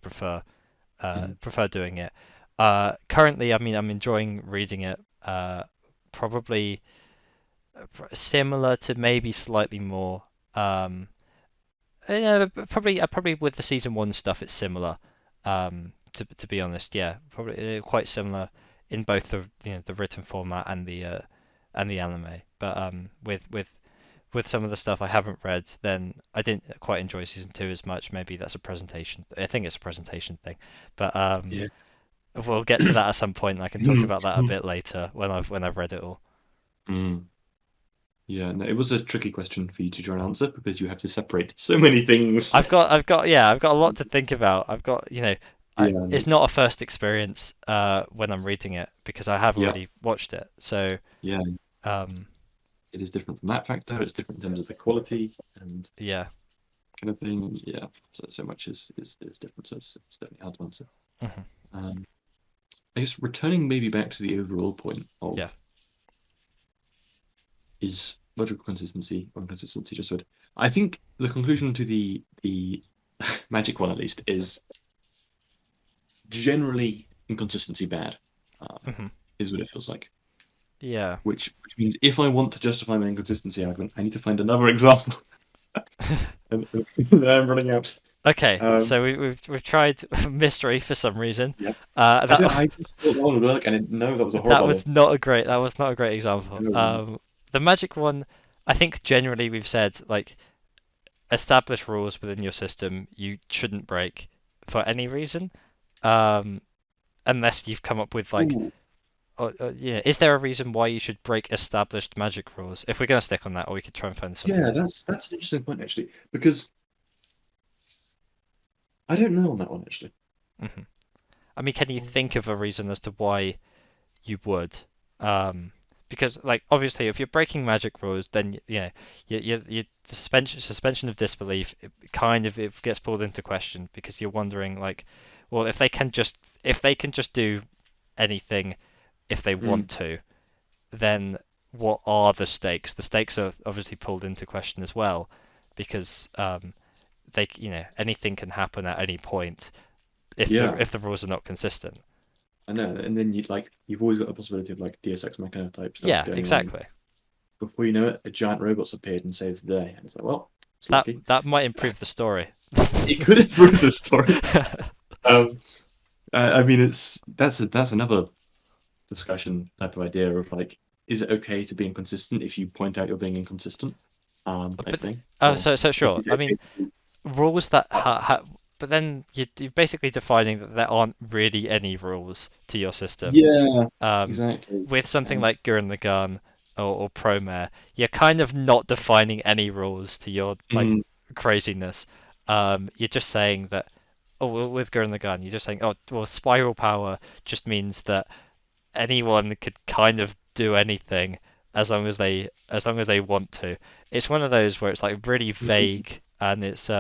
Mhm. prefer doing it. Currently, I mean, I'm enjoying reading it. Probably similar to maybe slightly more. Um, yeah, probably with the season one stuff, it's similar. To be honest, yeah, probably quite similar in both the the written format and the anime. But with some of the stuff I haven't read, then I didn't quite enjoy season two as much. Maybe that's a presentation. I think it's a presentation thing. But Yeah. we'll get to that at some point. And I can talk about that a bit later when I've read it all. Mm. Yeah, no, it was a tricky question for you to try and answer because you have to separate so many things. I've got a lot to think about. I've got, Yeah, it's not a first experience when I'm reading it because I have yeah, already watched it. So, yeah. um, It is different from that factor. It's different in terms of the quality and yeah. kind of thing. Yeah, so much is different. So it's definitely hard to answer. Mhm. Um, I guess returning maybe back to the overall point of Yeah. is logical consistency or inconsistency just good. I think the conclusion to the magic one at least is generally inconsistency bad. Mhm. Is what it feels like. Yeah. Which means if I want to justify my inconsistency argument, I need to find another example, and I'm running out. Okay, Um, so we've tried mystery for some reason. yeah, That I just thought that one would work, and no, that was a that horrible was idea. not a great that was not a great example. No. The magic one, I think generally we've said like establish rules within your system you shouldn't break for any reason, um, unless you've come up with like, Ooh, yeah, is there a reason why you should break established magic rules? If we're gonna stick on that, or we could try and find something yeah, else. that's an interesting point actually, because I don't know on that one actually. hmm I mean, can you think of a reason as to why you would? Um, because like obviously, if you're breaking magic rules, then your suspension of disbelief it kind of it gets pulled into question because you're wondering like, well, if they can just do anything if they Mm, want to, then what are the stakes? The stakes are obviously pulled into question as well, because they anything can happen at any point yeah, if the rules are not consistent. I know, and then you've always got the possibility of like Deus Ex Machina type stuff Yeah, going on. exactly. Before you know it, a giant robot's appeared and saves the day, and it's like, well, it's That lucky. that might improve the story. It could improve the story. Um, I mean, that's another discussion type of idea of like, is it okay to be inconsistent if you point out you're being inconsistent, type But thing, oh, or so is sure. it I okay mean, to be, rules that but then you're basically defining that there aren't really any rules to your system. yeah, Um, exactly, with something and like Gurren Lagann or Promare, you're kind of not defining any rules to your like mm, craziness. You're just saying that. Oh, well, with Gurren Lagann, you're just saying, oh, well, spiral power just means that anyone could kind of do anything as long as they want to. It's one of those where it's like really mm, vague and it's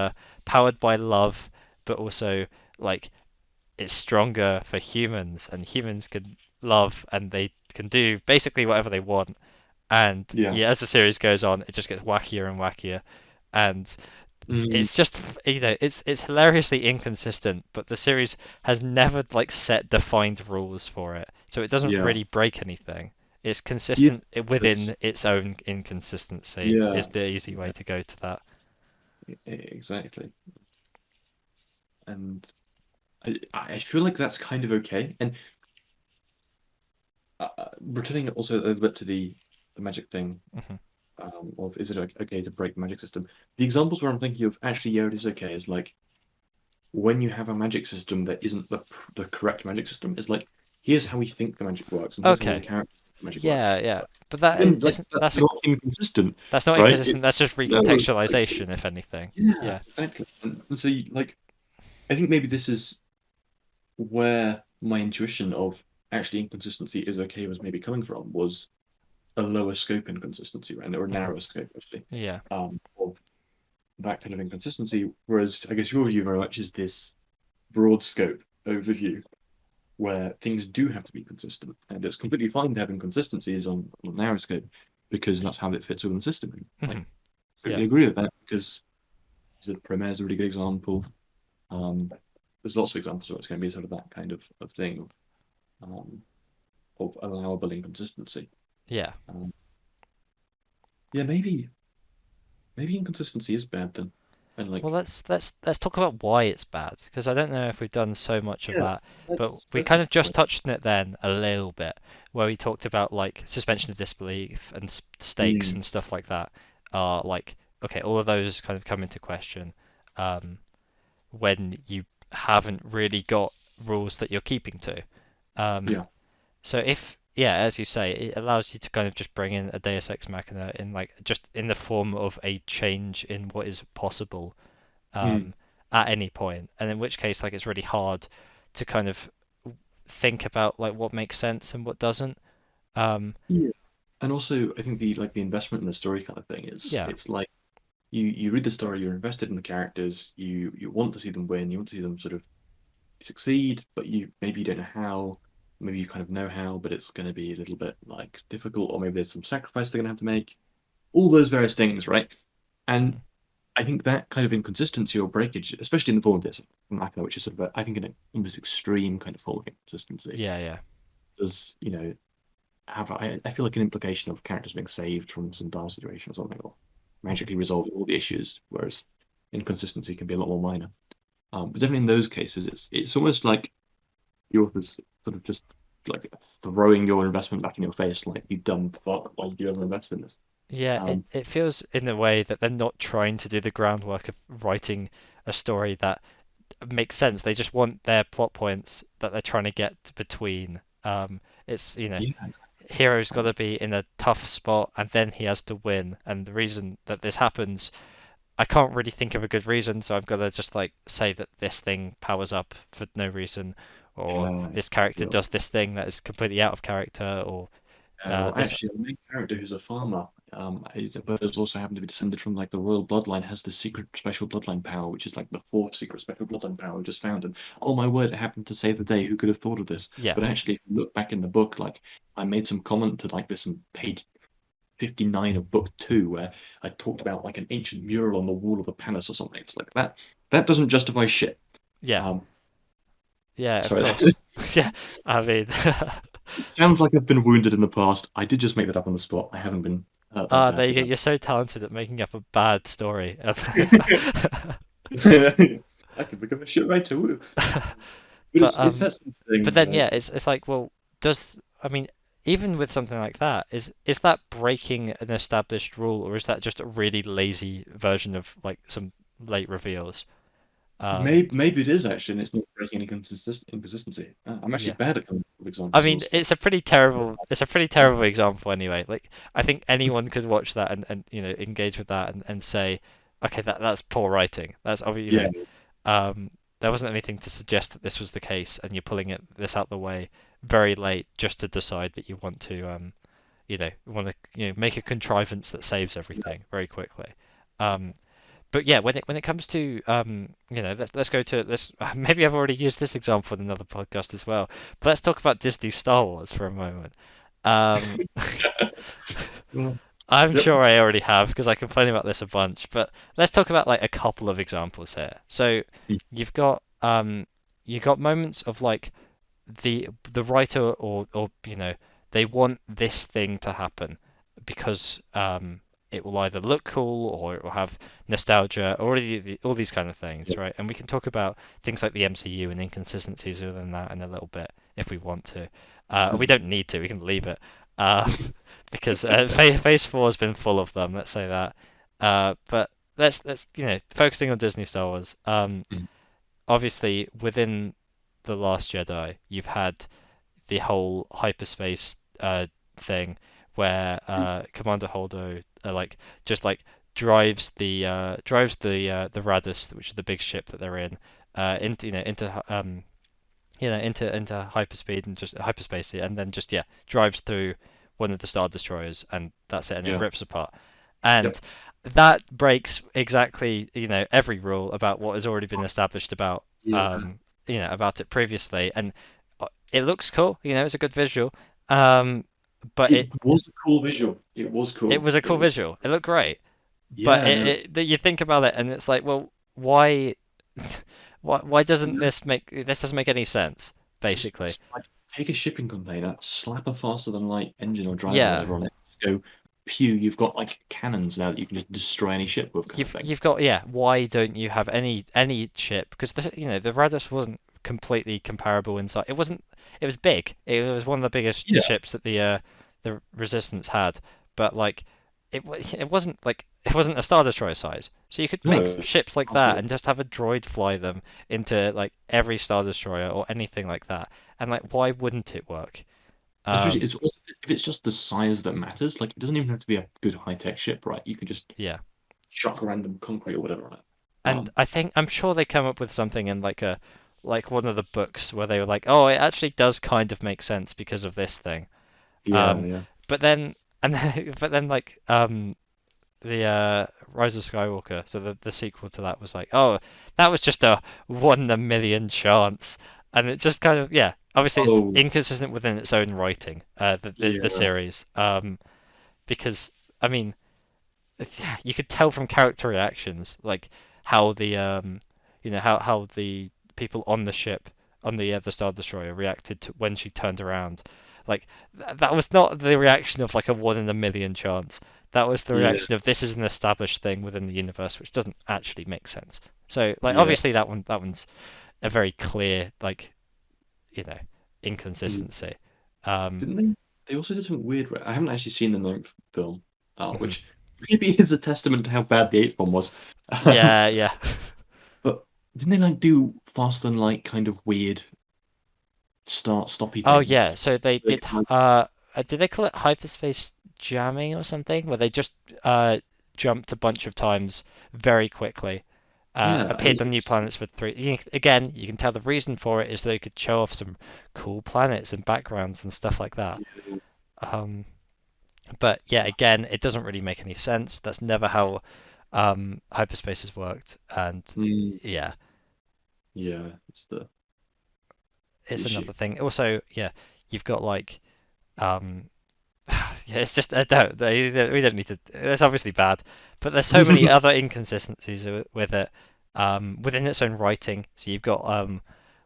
powered by love, but also like it's stronger for humans and humans can love and they can do basically whatever they want. And yeah, yeah, as the series goes on, it just gets wackier and wackier. And Mm, It's just it's hilariously inconsistent, but the series has never like set defined rules for it, so it doesn't yeah. really break anything. It's Yeah. consistent It's, within its own inconsistency. yeah. Is the easy way Yeah. to go to that. Exactly. And I feel like that's kind of okay. And returning also a little bit to the magic thing, Hmm. of is it okay to break the magic system? The examples where I'm thinking of actually, yeah, it is okay, is like when you have a magic system that isn't the correct magic system, is like here's how we think the magic works, and here's how all the Okay. characters think the magic works. Yeah, yeah. But that Then like isn't that's not inconsistent, that's not right? inconsistent. That's just No, like, recontextualization, if anything. yeah, Yeah. exactly. And so like I think maybe this is where my intuition of actually inconsistency is okay was maybe coming from, was a lower scope inconsistency, right? Or a Hmm. narrower scope actually, Yeah. of that kind of inconsistency. Whereas I guess your view very much is this broad scope overview where things do have to be consistent, and it's completely fine to have inconsistencies on a narrow scope because that's how it fits within the system. And Hmm. I Yeah. totally agree with that because the Premier is a really good example. Um, there's lots of examples where it's going to be sort of that kind of thing, um, of allowable inconsistency. Yeah. Um, yeah, maybe inconsistency is bad then, and Well, like let's talk about why it's bad, because I don't know if we've done so much of yeah, that, but we let's kind of just explore it. touched on it then a little bit, where we talked about like suspension of disbelief and stakes Mm, and stuff like that. Are like okay, all of those kind of come into question um, when you haven't really got rules that you're keeping to. Um, yeah, so if yeah, as you say, it allows you to kind of just bring in a Deus Ex Machina in like just in the form of a change in what is possible mm, at any point, and in which case, like, it's really hard to kind of think about like what makes sense and what doesn't. Um, yeah. And also, I think the investment in the story kind of thing is yeah, it's like you read the story, you're invested in the characters, you want to see them win, you want to see them sort of succeed, but you maybe you don't know how, maybe you kind of know how, but it's going to be a little bit like difficult, or maybe there's some sacrifice they're going to have to make. All those various things, right? And mhm, I think that kind of inconsistency or breakage, especially in the form of this Machina, which is sort of I think an almost extreme kind of form of inconsistency, yeah, yeah, does have I feel like an implication of characters being saved from some dire situation or something, or mhm, magically resolving all the issues, whereas inconsistency can be a lot more minor. But definitely in those cases, it's almost like the author's sort of just like throwing your investment back in your face, like you dumb fuck, why did you ever invest in this? yeah. It Um, it feels in a way that they're not trying to do the groundwork of writing a story that makes sense. They just want their plot points that they're trying to get between. It's yeah, hero's got um, to be in a tough spot and then he has to win, and the reason that this happens I can't really think of a good reason, so I've got to just like say that this thing powers up for no reason, or yeah, this character exactly. does this thing that is completely out of character, or Well, this. actually, the main character who's a farmer, but has also happened to be descended from like the royal bloodline, has the secret special bloodline power, which is like the fourth secret special bloodline power just found. And oh my word, it happened to save the day. Who could have thought of this? Yeah, But actually, if you look back in the book, like I made some comment to like this on page 59 of book two, where I talked about like an ancient mural on the wall of the palace or something. It's like that. That doesn't justify shit. yeah, Um, yeah, of sorry. course. Yeah, I mean, It sounds like I've been wounded in the past. I did just make that up on the spot. I haven't been hurt that there you badly go. though. You're so talented at making up a bad story. I could become a shit writer. Woo. But But it's that sort of but thing, then right? yeah, it's like, well, does I mean, even with something like that, is that breaking an established rule, or is that just a really lazy version of like some late reveals? Um, Maybe it is actually, and it's not breaking any inconsistency. I'm actually yeah. bad at coming up with I examples on the mean, spot. it's a pretty terrible example anyway. Like, I think anyone could watch that and engage with that and say, okay, that's poor writing. That's obviously, Yeah, um, there wasn't anything to suggest that this was the case, and you're pulling this out the way very late just to decide that you want to, want to, make a contrivance that saves yeah, everything very quickly. Um, but yeah, when it comes to let's go to this. Maybe I've already used this example in another podcast as well. But let's talk about Disney Star Wars for a moment. Um, yeah. I'm Yep. sure I already have because I complain about this a bunch, but let's talk about like a couple of examples here. So Mm. you've got you got moments of like the writer or they want this thing to happen because it will either look cool or it will have nostalgia or all these kind of things, Yeah. right? And we can talk about things like the MCU and inconsistencies within that in a little bit if we want to. We don't need to. We can leave it because Phase 4 has been full of them. Let's say that. But let's focusing on Disney Star Wars. Mm. Obviously within the Last Jedi, you've had the whole hyperspace thing where Commander Holdo like just like drives the Radus, which is the big ship that they're in, into hyperspeed and just hyperspace, and then just drives through one of the Star Destroyers, and that's it, and it Yeah. rips apart. And Yep. that breaks exactly every rule about what has already been established about Yeah. about it previously, and it looks cool. It's a good visual. Um, but It was a cool visual. It was it cool. was a It cool was. visual. It looked great. But Yeah. No. you think about it, and it's like, well, why, why doesn't No. this doesn't make any sense, basically? Just like take a shipping container, slap a faster than light engine or drive or Yeah, whatever on it. Just go, pew. You've got like cannons now that you can just destroy any ship with, kind of thing. you've got why don't you have any ship? Because the Radus wasn't completely comparable inside. It was big. It was one of the biggest Yeah. ships that the Resistance had, but like it wasn't a Star Destroyer size. So you could make No. ships like that Absolutely. and just have a droid fly them into like every Star Destroyer or anything like that. And like why wouldn't it work? Especially Um, it's also, if it's just the size that matters. Like it doesn't even have to be a good high tech ship, right? You can just yeah. chuck random concrete or whatever on it. And I'm sure they come up with something in like one of the books where they were like, oh, it actually does kind of make sense because of this thing. Yeah. Um, Yeah. but then but then like the Rise of Skywalker, so the sequel to that was like, oh, that was just a 1 in a million chance, and it just kind of obviously it's Oh. inconsistent within its own writing, the Yeah. series, because I mean yeah, you could tell from character reactions, like how how the people on the ship, on the Star Destroyer, reacted to when she turned around. Like that was not the reaction of like a 1 in a million chance. That was the Yeah. reaction of this is an established thing within the universe, which doesn't actually make sense. So like Yeah. obviously that one's a very clear like you know Mm. inconsistency. Um, Didn't they? They also did something weird. I haven't actually seen the ninth film, mhm. which maybe is a testament to how bad the eighth one was. Um, Yeah, yeah. but didn't they like do faster than light kind of weird start stoppy Oh yeah, things? so they They did. can, like, Did they call it hyperspace jamming or something? Where they just jumped a bunch of times very quickly, yeah, and appeared on new planets for three. Again, you can tell the reason for it is they could show off some cool planets and backgrounds and stuff like that. Um, but yeah, again, it doesn't really make any sense. That's never how hyperspace has worked, and mm, yeah, yeah, it's the it's issue. another thing. Also, yeah, you've got like um yeah, it's just don't we don't need to. It's obviously bad, but there's so many other inconsistencies with it within its own writing. So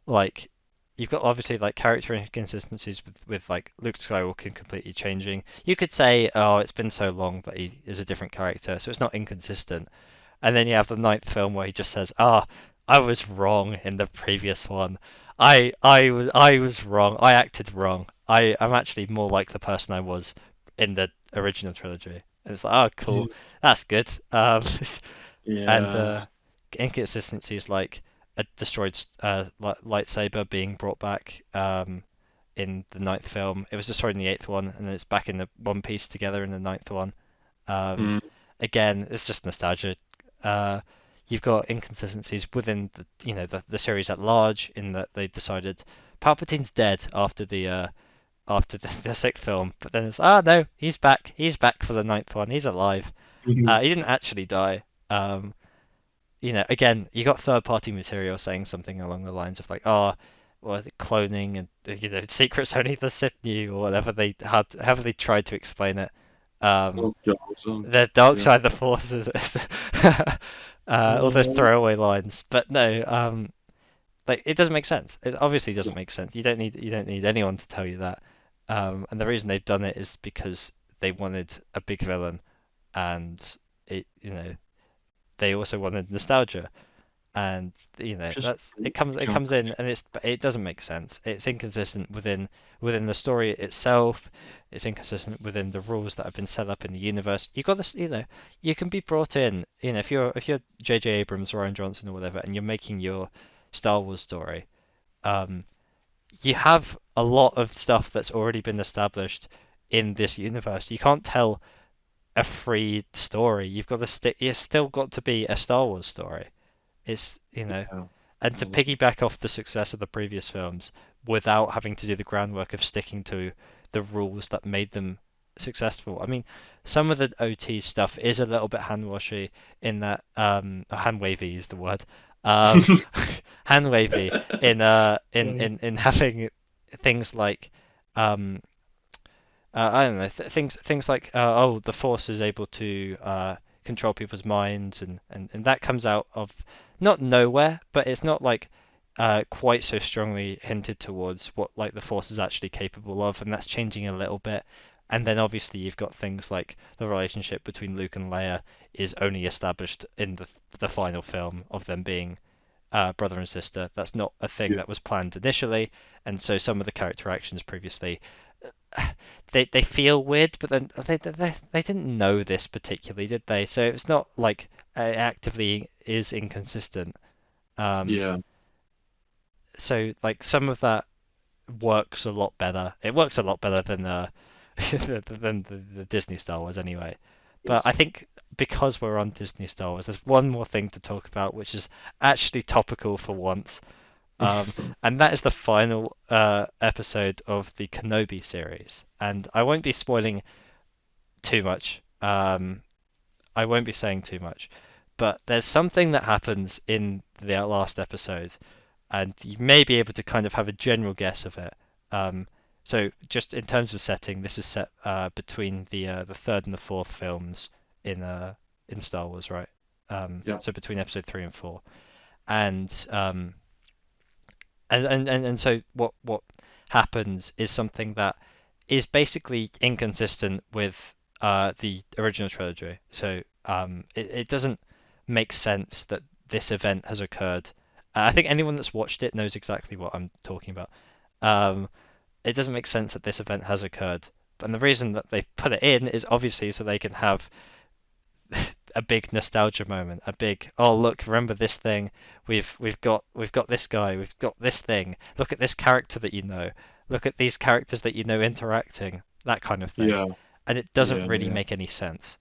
like you've got obviously like character inconsistencies with like Luke Skywalker completely changing. You could say, oh, it's been so long that he is a different character, so it's not inconsistent. And then you have the ninth film where he just says, "Ah, I was wrong in the previous one. I was wrong. I acted wrong. I'm actually more like the person I was in the original trilogy." And it's like, "Oh, cool. That's good." And Yeah. inconsistencies like a destroyed lightsaber being brought back in the ninth film. It was destroyed in the eighth one, and then it's back in the one piece together in the ninth one. Um, Mm, Again, it's just nostalgia. Uh, you've got inconsistencies within the series at large in that they decided Palpatine's dead after the sixth film, but then it's no, he's back for the ninth one, he's alive. mhm. He didn't actually die. Um, again, you got third party material saying something along the lines of like, well, the cloning and secrets only the Sith knew, or whatever they had, however they tried to explain it. Um, Oh God. the dark Yeah. side of the force is all those Uh, throwaway lines. But no, like it doesn't make sense. It obviously doesn't yeah. make sense. You don't need anyone to tell you that. And the reason they've done it is because they wanted a big villain, and they also wanted nostalgia, and Just that's it comes in, and it doesn't make sense. It's inconsistent within the story itself. It's inconsistent within the rules that have been set up in the universe. You got this, you can be brought in, if you're J.J. Abrams, Ryan Johnson, or whatever, and you're making your Star Wars story. Um, you have a lot of stuff that's already been established in this universe. You can't tell a free story. You've got to stick. It's still got to be a Star Wars story. It's yeah. and to piggyback off the success of the previous films without having to do the groundwork of sticking to the rules that made them successful. I mean, some of the OT stuff is a little bit hand washy in that hand wavy is the word. Um, hand wavy in having things like um, I don't know, things like the Force is able to control people's minds, and that comes out of not nowhere, but it's not like quite so strongly hinted towards what like the Force is actually capable of, and that's changing a little bit. And then obviously you've got things like the relationship between Luke and Leia is only established in the final film of them being brother and sister. That's not a thing Yeah. that was planned initially, and so some of the character actions previously they feel weird, but then they didn't know this particularly, did they? So it's not like it actively is inconsistent. Um, Yeah. so like some of that works a lot better. It works a lot better than than the Disney Star Wars anyway. But Yes. I think because we're on Disney Star Wars, there's one more thing to talk about, which is actually topical for once. Um, and that is the final episode of the Kenobi series. And I won't be spoiling too much. I won't be saying too much. But there's something that happens in the last episode, and you may be able to kind of have a general guess of it. So just in terms of setting, this is set between the third and the fourth films in Star Wars, right? Yeah. So between episode 3 and 4, and and so what happens is something that is basically inconsistent with the original trilogy. So it doesn't make sense that this event has occurred. I think anyone that's watched it knows exactly what I'm talking about. Um, it doesn't make sense that this event has occurred. And the reason that they put it in is obviously so they can have a big nostalgia moment, a big oh look, remember this thing, we've got this guy, we've got this thing, look at this character that you know, look at these characters that you know interacting, that kind of thing. Yeah. And it doesn't Yeah. really Yeah. make any sense.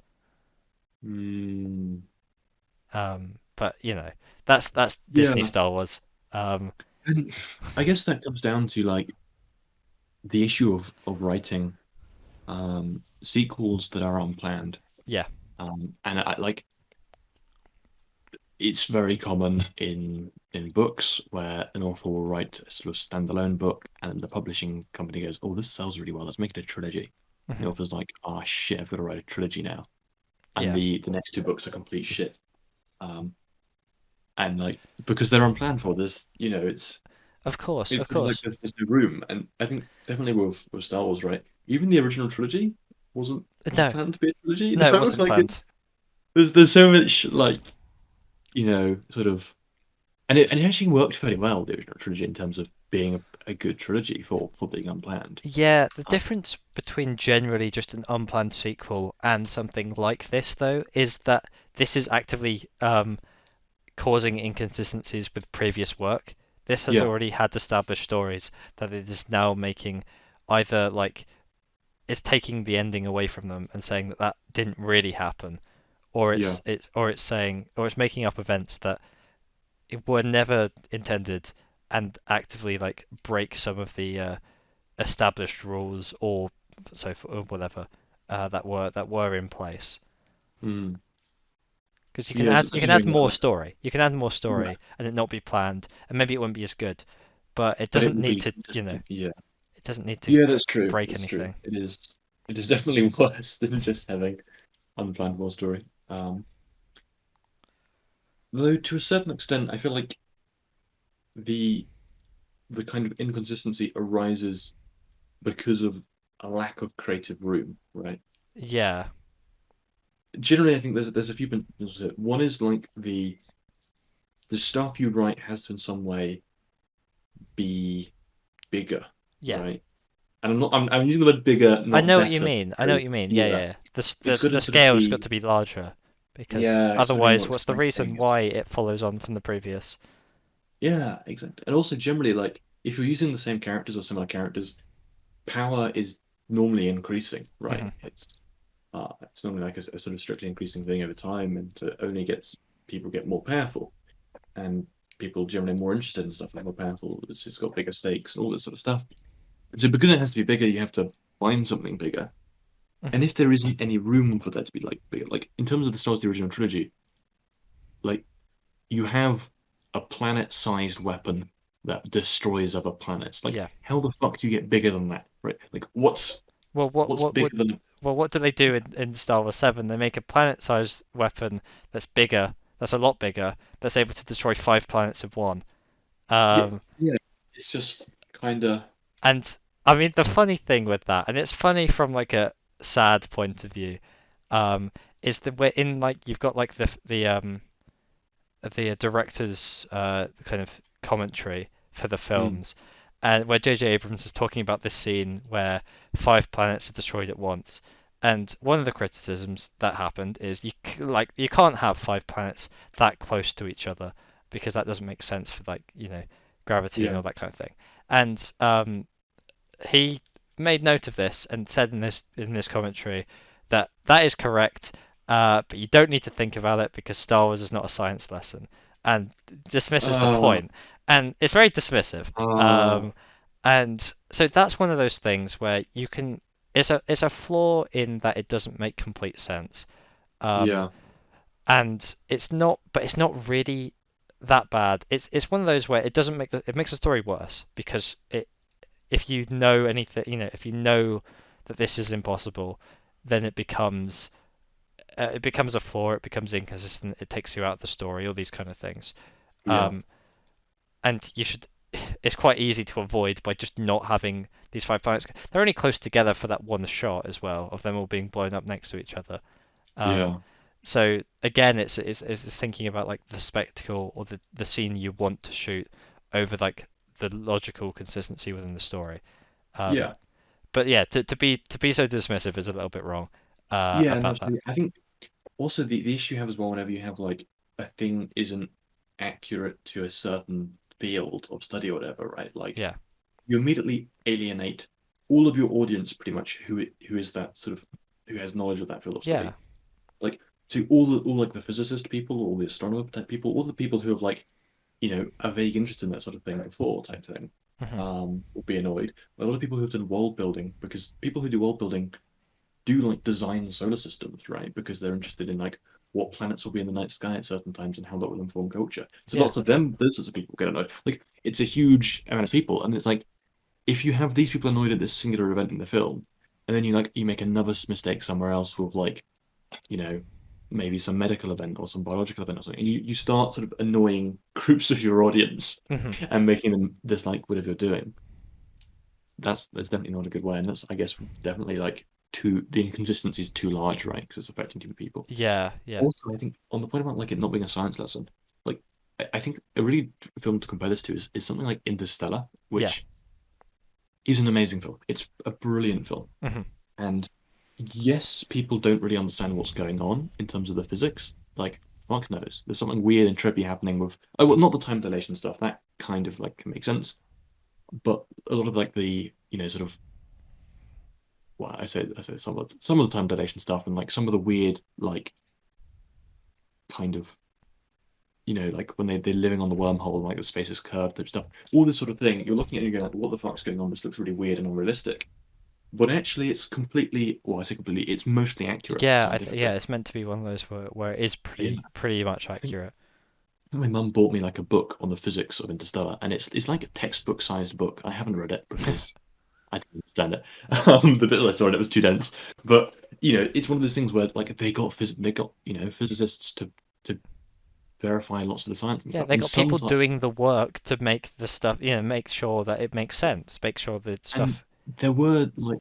Mm, But that's Disney yeah. Star Wars. Um, And I guess that comes down to like the issue of writing sequels that are unplanned. yeah. And I like it's very common in books where an author will write a sort of standalone book and the publishing company goes, "Oh, this sells really well. Let's make it a trilogy." The Hmm. author's like, "Oh shit, I've got to write a trilogy now." And Yeah. the next two books are complete shit. Um, and like because they're unplanned for, Of course, it of feels like course. there's no room. And I think definitely with Star Wars, right? Even the original trilogy wasn't No, planned to be a trilogy. no, it No, wasn't like planned. there's so much like sort of and it actually worked fairly well, the original trilogy, in terms of being a good trilogy for being unplanned. Yeah, the Um, difference between generally just an unplanned sequel and something like this, though, is that this is actively causing inconsistencies with previous work. This has yeah, already had established stories that it is now making either like it's taking the ending away from them and saying that that didn't really happen, or yeah, it's saying or it's making up events that were never intended and actively like break some of the established rules or whatever that were in place. mm, Because you can yeah. add It's you such a can add shame that more story. You can add more yeah, story and it not be planned, and maybe it won't be as good. But it but it doesn't will need be to consistent. Yeah, it doesn't need to yeah. That's true. break That's true. anything. It is. It is definitely worse than just having unplanned war story. Though to a certain extent, I feel like the the kind of inconsistency arises because of a lack of creative room, right? Yeah, Generally, I think there's a few principles here. One is like the stuff you write has to in some way be bigger, yeah. right? And I'm using the word bigger, I not know what you better, mean. I know what because you mean. Yeah, yeah, yeah, yeah. it's got The to sort of scale's got be to be larger because yeah, it's got to be more otherwise, what's the reason exciting. why it follows on from the previous? Yeah, exactly. And also generally, like if you're using the same characters or similar characters, power is normally increasing, Hmm. right? It's normally like a sort of strictly increasing thing over time, and it only gets people get more powerful, and people generally more interested in stuff like more powerful. It's got bigger stakes and all this sort of stuff. So because it has to be bigger, you have to find something bigger. And Hmm. if there isn't any room for that to be like bigger, like in terms of the Star Wars the original trilogy, like you have a planet-sized weapon that destroys other planets. Like Yeah. how the fuck do you get bigger than that, right? Like Well, what's bigger than what do they do in Star Wars 7? They make a planet-sized weapon that's bigger, that's a lot bigger, that's able to destroy 5 planets in one. yeah, Um, yeah. It's just kind of and I mean the funny thing with that, and it's funny from like a sad point of view, um, is that we're in like you've got like the director's kind of commentary for the mm, films, and where J.J. Abrams is talking about this scene where 5 planets are destroyed at once. And one of the criticisms that happened is like you can't have 5 planets that close to each other because that doesn't make sense for like gravity and yeah. all that kind of thing. And he made note of this and said in this commentary that that is correct, but you don't need to think about it because Star Wars is not a science lesson, and dismisses the Uh, point. And it's very dismissive. uh, And so that's one of those things where you can. It's a flaw in that it doesn't make complete sense. Um, yeah, and it's not really that bad. It's one of those where it doesn't make it makes the story worse because if you know anything, if you know that this is impossible, then it becomes a flaw. It becomes inconsistent. It takes you out of the story. All these kind of things. yeah, And you should. It's quite easy to avoid by just not having these 5 planets. They're only close together for that one shot as well of them all being blown up next to each other. Um, yeah, so again, it's thinking about like the spectacle or the scene you want to shoot over like the logical consistency within the story. Um, yeah, but yeah, to be so dismissive is a little bit wrong yeah. No, about that. absolutely. I think also the issue you have as well whenever you have like a thing isn't accurate to a certain field of study or whatever, right? Like Yeah, you immediately alienate all of your audience pretty much who is that sort of who has knowledge of that field of yeah, study. Like to all like the physicist people, all the astronomer type people, all the people who have like a vague interest in that sort of thing before type thing, hmm, will be annoyed. A lot of people who've done world building, because people who do world building do like design solar systems, right? Because they're interested in like what planets will be in the night sky at certain times and how that will inform culture. So yeah, lots of them, those sorts of people get annoyed. Like it's a huge amount of people, and it's like if you have these people annoyed at this singular event in the film, and then you make another mistake somewhere else with like you know, maybe some medical event or some biological event or something. And you start sort of annoying groups of your audience hmm, and making them dislike whatever you're doing. That's definitely not a good way. And that's, I guess, definitely like the inconsistency is too large, right? Because it's affecting too many people. yeah, yeah, Also, I think on the point about like it not being a science lesson, like I think a really film to compare this to is something like Interstellar, yeah, which is an amazing film. It's a brilliant film. hmm, And yes, people don't really understand what's going on in terms of the physics. Like, fuck knows. There's something weird and trippy happening with, oh, well, not the time dilation stuff. That kind of like can make sense. But a lot of like the, sort of, well, I say some of the time dilation stuff and like some of the weird, like, kind of, like when they're living on the wormhole and like the space is curved type stuff. All this sort of thing. You're looking at it and you're going, like, what the fuck's going on? This looks really weird and unrealistic. But actually, it's completely, well, I say completely, it's mostly accurate yeah. scientifically. Yeah, it's meant to be one of those where it is Yeah. pretty much I think accurate. my mum bought me like a book on the physics of Interstellar, and it's like a textbook sized book. I haven't read it because I didn't understand it. The bit that I saw, and it was too dense. But it's one of those things where like they got physicists to verify lots of the science and Yeah, stuff, they and got people sometimes doing the work to make the stuff, make sure that it makes sense, make sure the and stuff there were like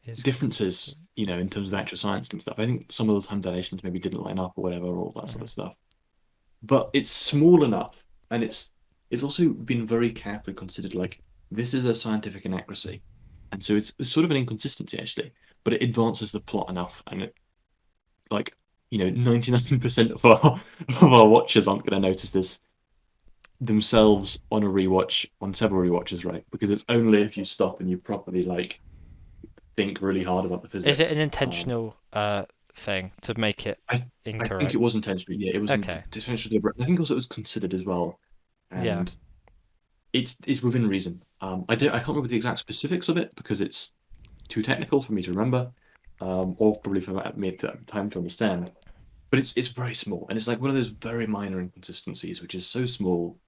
is differences, consistent. in terms of actual science and stuff. I think some of those time dilations maybe didn't line up or whatever, all that sort Hmm. of stuff. But it's small enough, and it's also been very carefully considered. Like this is a scientific inaccuracy, and so it's sort of an inconsistency actually, but it advances the plot enough, and it like 99% of our watchers aren't going to notice this themselves on a rewatch, on several rewatches, right? Because it's only if you stop and you properly like think really hard about the Is it an physics. intentional thing to make it I think it incorrect? was intentional. Yeah, it was Okay. intentionally deliberate. I think also it was considered as well, Yeah. and it's within reason. I can't remember the exact specifics of it because it's too technical for me to remember, or probably for me at the time to understand. But it's very small, and it's like one of those very minor inconsistencies, which is so small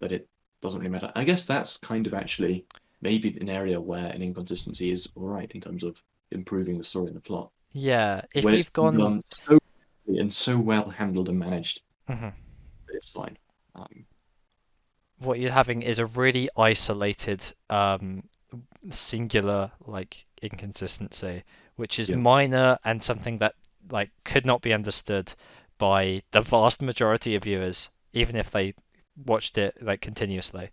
that it doesn't really matter. I guess that's kind of actually maybe an area where an inconsistency is all right in terms of improving the story and the plot. Yeah. If When it's you've gone, done so and so well handled and managed, mhm, it's fine. Um, what you're having is a really isolated, singular like inconsistency, which is yeah, minor and something that like could not be understood by the vast majority of viewers, even if they watched it like continuously.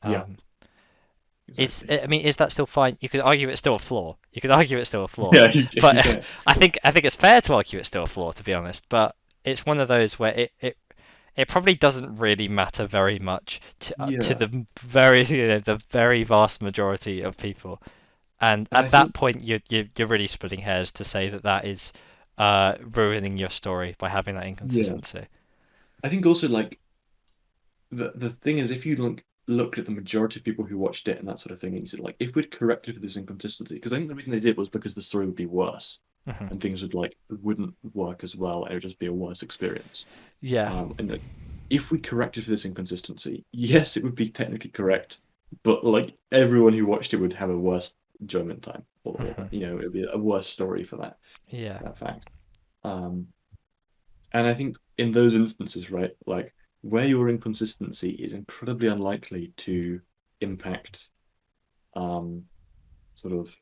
yeah, Um, exactly. I mean, is that still fine? You could argue it's still a flaw. You could argue it's still a flaw, Yeah, but you can. I think it's fair to argue it's still a flaw, to be honest. But it's one of those where it probably doesn't really matter very much to Yeah, the very vast majority of people. And and I at that think point, you're really splitting hairs to say that that is ruining your story by having that yeah, inconsistency. I think also like the thing is if you looked at the majority of people who watched it and that sort of thing, and you said like if we'd corrected for this inconsistency, because I think the reason they did was because the story would be worse Hmm. and things wouldn't work as well. It would just be a worse experience. Yeah. And like, if we corrected for this inconsistency, yes, it would be technically correct, but like everyone who watched it would have a worse enjoyment time, or Hmm. it would be a worse story for Yeah. that fact. Um, and I think in those instances, right, like where your inconsistency is incredibly unlikely to impact um, sort of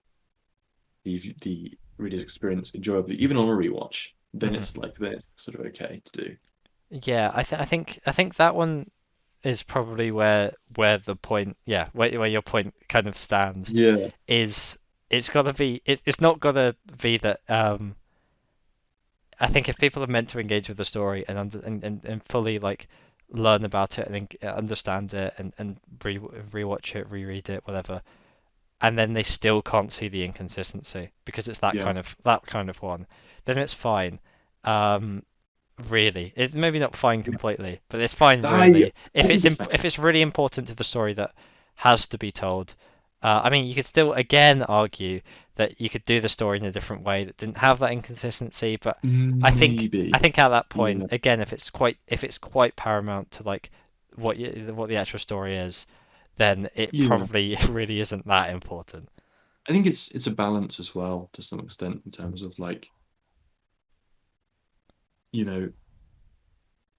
the reader's experience enjoyably, even on a rewatch, then Hmm. it's like then it's sort of okay to do. Yeah. I think that one is probably where the point, yeah, where your point kind of stands Yeah, is it's not gonna be that I think if people are meant to engage with the story and and fully like learn about it and understand it and rewatch it, reread it, whatever, and then they still can't see the inconsistency because it's yeah. that kind of one, then it's fine. Um, really, it's maybe not fine Yeah. completely, but it's fine I really if I think it's fine. if it's really important to the story that has to be told. I mean, you could still again argue that you could do the story in a different way that didn't have that inconsistency, but I Maybe. think at that point, Yeah. again, if it's quite paramount to like what the actual story is, then it Yeah. probably really isn't that important. I think it's a balance as well to some extent in terms of like, you know,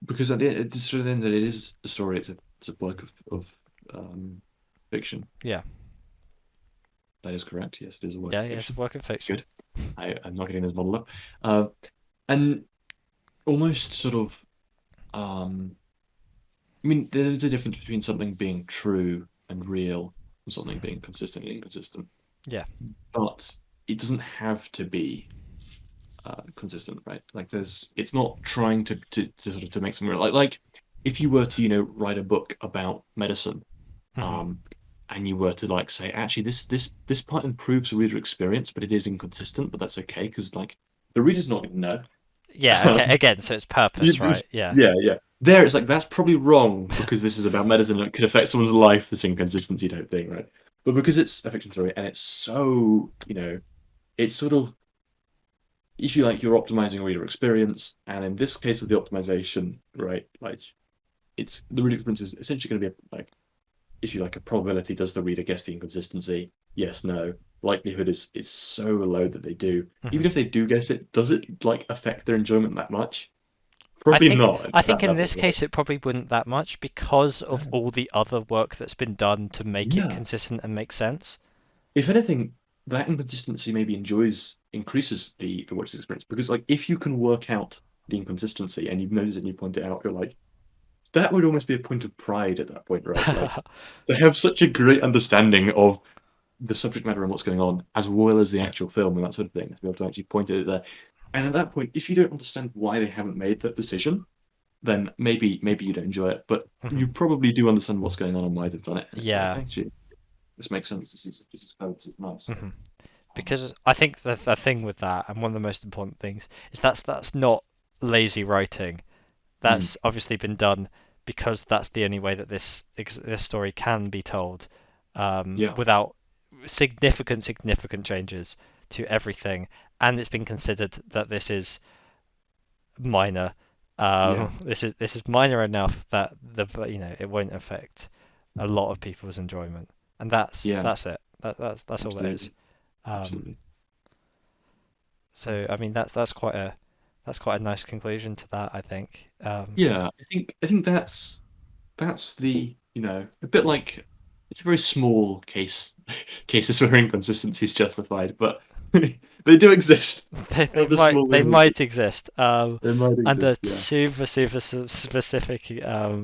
because at the sort of end that it is a story, it's a work of fiction. Yeah, That is correct. Yes, it is a work yeah, of yeah, it's a fiction. work of fiction. Good. I'm not getting this muddled up. Uh, and almost sort of I mean, there's a difference between something being true and real and something Mhm. being consistently inconsistent. Yeah. But it doesn't have to be consistent, right? Like it's not trying to sort of to make something real. Like if you were to write a book about medicine, Hmm. um, and you were to like say actually this part improves the reader experience, but it is inconsistent, but that's okay because like the reader's not going to know. Yeah, okay, again, so it's purpose, You- right? Yeah. yeah, yeah. There, it's like that's probably wrong because this is about medicine and it could affect someone's life. This inconsistency type thing, right? But because it's a fiction story and it's so it's sort of if you like, you're optimizing reader experience, and in this case of the optimization, right, like it's the reader experience is essentially going to be like if you like, a probability. Does the reader guess the inconsistency? Yes, no. Likelihood is so low that they do. Mhm. Even if they do guess it, does it like affect their enjoyment that much? I Probably think not at I think that in level, this right? case it probably wouldn't that much because of Oh, all the other work that's been done to make it yeah. consistent and make sense. If anything, that inconsistency maybe increases the watcher's experience because like if you can work out the inconsistency and you've noticed it and you point it out, you're like, that would almost be a point of pride at that point, right? Like to have such a great understanding of the subject matter and what's going on, as well as the actual film and that sort of thing, to be able to actually point it there. And at that point, if you don't understand why they haven't made that decision, then maybe you don't enjoy it. But Mhm. you probably do understand what's going on and why they've done it. And you're like, Yeah. actually, this makes sense. This is clever. This is nice. Mhm. Um, Because I think the thing with that, and one of the most important things, is that's not lazy writing. mm, That's obviously been done because that's the only way that this story can be told, yeah, without significant changes to everything, and it's been considered that this is minor. yeah, This is minor enough that it won't affect a lot of people's enjoyment, and that's yeah, that's it. That's all it is. absolutely, Um, absolutely. so I mean that's quite a nice conclusion to that, I think. Yeah, I think that's the a bit like it's a very small cases where inconsistency is justified, but they do exist. They, they However might small they they may be, might exist they might exist. under Yeah, super specific yeah,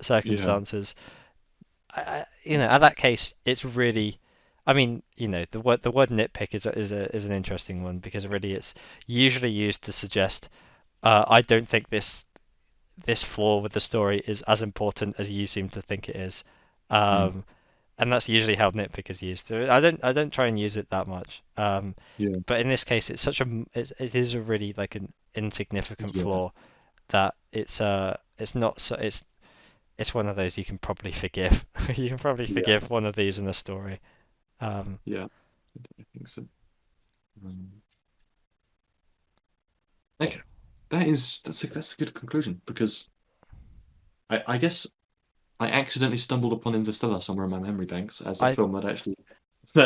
circumstances. At that case, it's really, I mean, the word nitpick is an interesting one because really it's usually used to suggest I don't think this flaw with the story is as important as you seem to think it is. mm, Um, and that's usually how nitpick is used. I don't try and use it that much. yeah, But in this case, it is a really like an insignificant yeah, flaw that it's not so it's one of those you can probably forgive. You can probably yeah, forgive one of these in a story. Um, yeah. I think so. Um, okay, that's a good conclusion because I guess I accidentally stumbled upon Interstellar somewhere in my memory banks as a I film that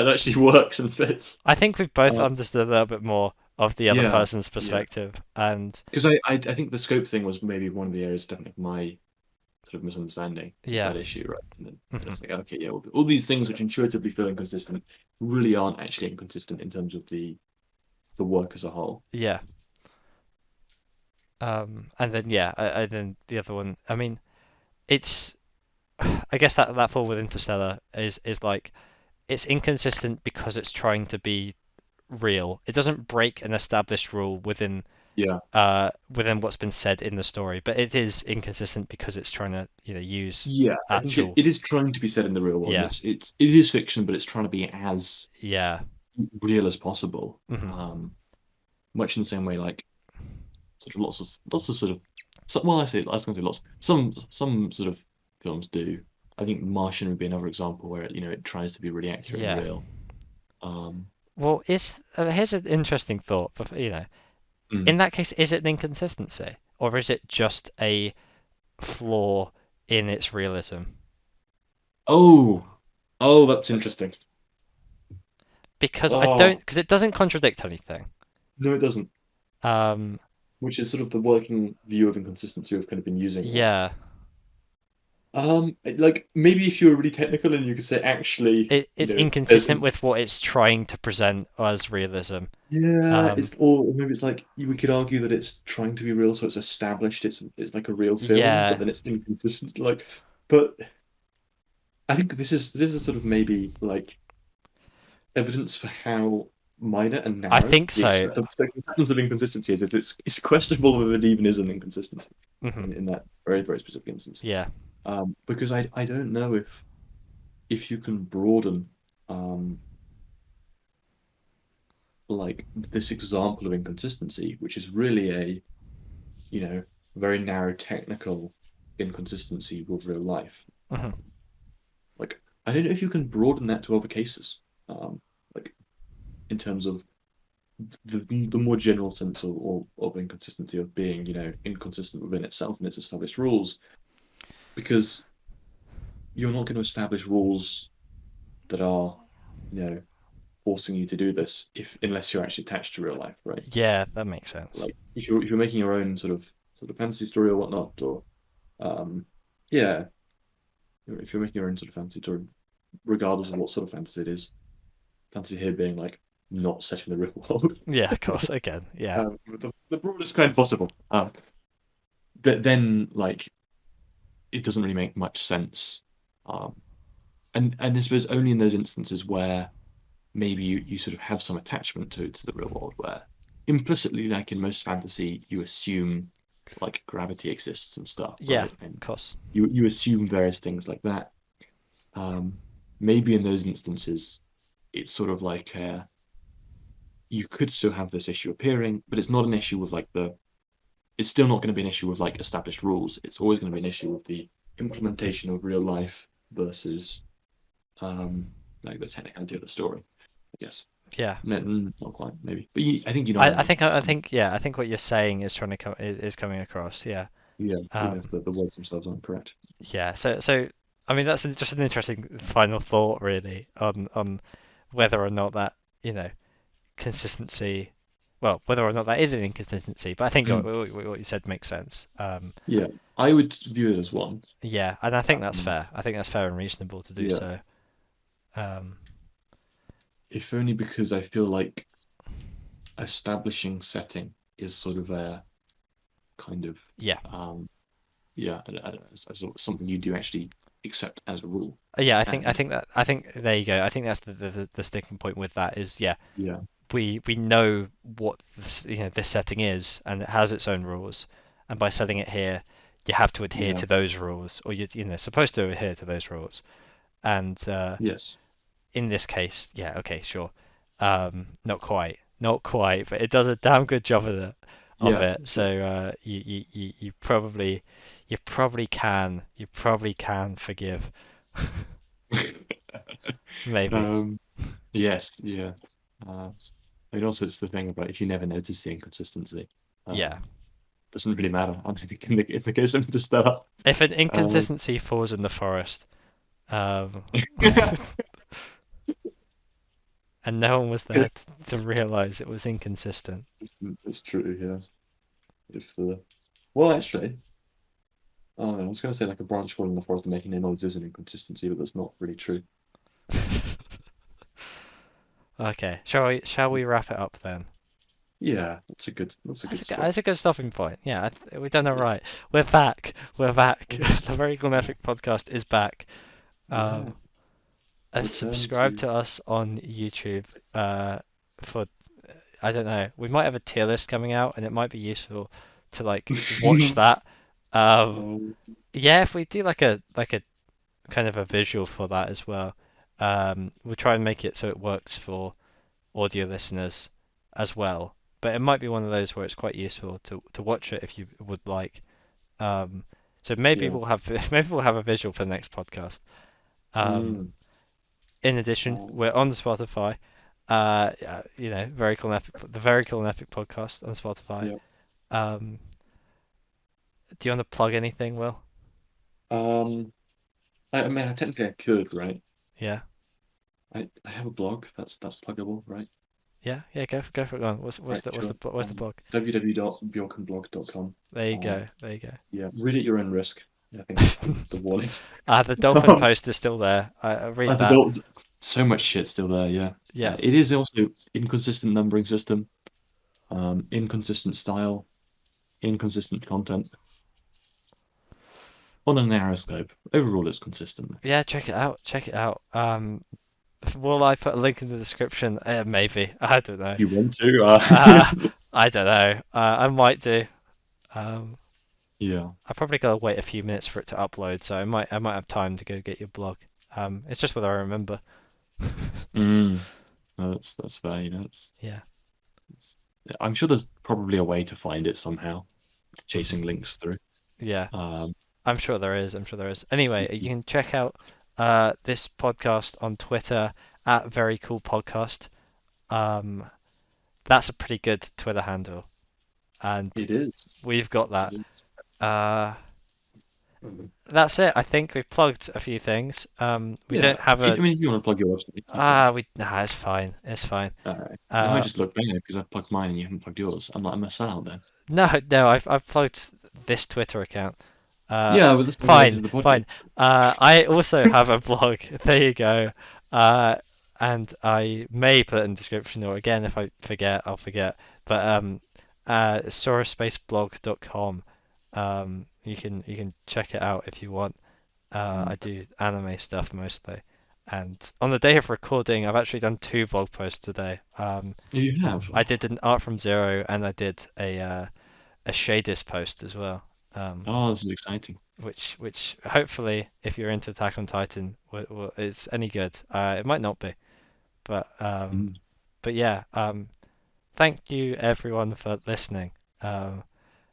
actually works and fits. I think we've both Uh, understood a little bit more of the other yeah, person's yeah. perspective, and Because I think the scope thing was maybe one of the areas definitely of my sort of misunderstanding is yeah. that issue, right? And then I Mhm. was like, okay, yeah, all these things which intuitively feel inconsistent really aren't actually inconsistent in terms of the work as a whole. Yeah. And then yeah, then the other one. I mean, it's I guess that fall with Interstellar is like it's inconsistent because it's trying to be real. It doesn't break an established rule Yeah, within what's been said in the story, but it is inconsistent because it's trying to use yeah. I think it, actual. it is trying to be set in the real world, and Yeah. it is fiction, but it's trying to be as Yeah. real as possible. Hmm. Much in the same way, like sort of lots of sort of well, I was going to say lots. Some sort of films do. I think Martian would be another example where it tries to be really accurate and Yeah. real. Um, Well, here's an interesting thought. mm. In that case, is it an inconsistency or is it just a flaw in its realism? Oh, oh, that's interesting. Oh, Because it doesn't contradict anything. no, it doesn't. Um, Which is sort of the working view of inconsistency we've kind of been using here. yeah, Like maybe if you were really technical and you could say actually, it's there's inconsistent with what it's trying to present as realism. yeah, Um, or maybe it's like we could argue that it's trying to be real, so it's established, it's like a real film, but yeah, then it's inconsistent. But I think this is sort of maybe like evidence for how minor and I narrow think so. the acceptance of inconsistency is. It's questionable whether it even is an inconsistency Hmm. in that very, very specific instance. Yeah. Because I don't know if you can broaden um like this example of inconsistency, which is really a you know very narrow technical inconsistency with real life. Hmm. Like I don't know if you can broaden that to other cases. Like in terms of the more general sense of inconsistency of being inconsistent within itself and its established rules because you're not going to establish rules that are, you know, forcing you to do this if unless you're actually attached to real life, right? Yeah, that makes sense. Like if you're making your own sort of fantasy story or whatnot, or um, yeah, if you're making your own sort of fantasy story, regardless of what sort of fantasy it is, fantasy here being like not set in the real world, Yeah, of course. Again, yeah, the broadest kind possible. But then like it doesn't really make much sense. Um, and I suppose only in those instances where maybe you sort of have some attachment to the real world, where implicitly, like in most fantasy, you assume like gravity exists and stuff, yeah, right? of And course. you assume various things like that. Um, Maybe in those instances, it's sort of like you could still have this issue appearing, but it's not an issue with like the. It's still not going to be an issue with like established rules. It's always going to be an issue with the implementation of real life versus um, like the technicality of the story, I guess. Yeah. No, not quite, maybe. But I think you know what I I mean. think I think yeah, I think what you're saying is trying to come is coming across. Yeah. Yeah, even if Um, the words themselves aren't correct. yeah. So I mean that's just an interesting final thought really on whether or not that you know consistency. Well, whether or not that is an inconsistency, but I think Mm. what you said makes sense. Yeah, I would view it as one. Yeah, and I think that's Um, fair. I think that's fair and reasonable to do yeah, so. Um, if only because I feel like establishing setting is sort of a kind of yeah. um, yeah, as something you do actually accept as a rule. Yeah, And I think there you go. I think that's the sticking point with that is yeah, yeah, we know what this, this setting is and it has its own rules, and by setting it here, you have to adhere yeah, to those rules, or you're supposed to adhere to those rules. And yes, in this case, yeah, okay, sure, not quite, but it does a damn good job of yeah, it. sure. So you probably can forgive, maybe. Um, yes, yeah. Uh, and also, it's the thing about if you never notice the inconsistency, Yeah. doesn't really matter. I think in the case of the start. If an Um, inconsistency falls in the forest, um, and no one was there to realize it was inconsistent. it's true, yeah. If the well, actually, I was going to say like a branch falling in the forest and making no noise is an inconsistency, but that's not really true. Okay, shall we wrap it up then? Yeah, that's a good spot. That's a good stopping point. Yeah, we've done it right. We're back. We're back. The Very Climatic podcast is back. Yeah, Um, return Subscribe to to us on YouTube. For I don't know. We might have a tier list coming out, and it might be useful to like watch that. Um, um, yeah, if we do like a kind of a visual for that as well. We'll try and make it so it works for audio listeners as well. But it might be one of those where it's quite useful to watch it if you would like. Um, so maybe yeah. we'll have maybe we'll have a visual for the next podcast. Um, Mm, in addition, um, we're on Spotify. Very cool and epic, the Very Cool and Epic podcast on Spotify. yeah. Um, do you want to plug anything, Will? Um, I mean, technically I could, right? Yeah, I have a blog that's pluggable, right? yeah. Go for it. Go on. Right, sure. What's the blog? www.bjorkenblog.com. There you Uh, go. There you yeah, read at your own risk. I think go. that's the warning. The dolphin post is still there. I read The that. so much shit still there, yeah. Yeah. It is also inconsistent numbering system, inconsistent style, inconsistent content on a narrow scope. Overall, it's consistent. Yeah, check it out. Check it out. Will I put a link in the description? Maybe. I don't know. If you want to, Uh, I don't know. I might do. Um, yeah. I probably gotta wait a few minutes for it to upload, so I might have time to go get your blog. It's just whether I remember. Mm. No, that's fair. You know, Yeah. it's I'm sure there's probably a way to find it somehow, chasing links through. Yeah. Um, I'm sure there is. I'm sure there is. Anyway, you can check out this podcast on Twitter at Very Cool Podcast. Um, that's a pretty good Twitter handle, and it is. we've got that. It is. Uh, that's it. I think we've plugged a few things. We Yeah. don't have I a mean, if you want to plug your website, you can. it's fine. It's fine. Now I Uh, just look bad because I've plugged mine and you haven't plugged yours. I'm a sellout then. no, I've plugged this Twitter account. Yeah, but that's not related Fine, to the podcast. fine. I also have a blog. There you go. Uh, and I may put it in the description, or again, if I forget, I'll forget. But sauruspaceblog.com. You can check it out if you want. I Mm. do anime stuff mostly. And on the day of recording, I've actually done two blog posts today. You have. I Oh, did an art from zero, and I did a Shadis post as well. Um, oh, this is exciting. which hopefully, if you're into Attack on Titan, is any good. It might not be, but Mm. yeah. Thank you everyone for listening. Um,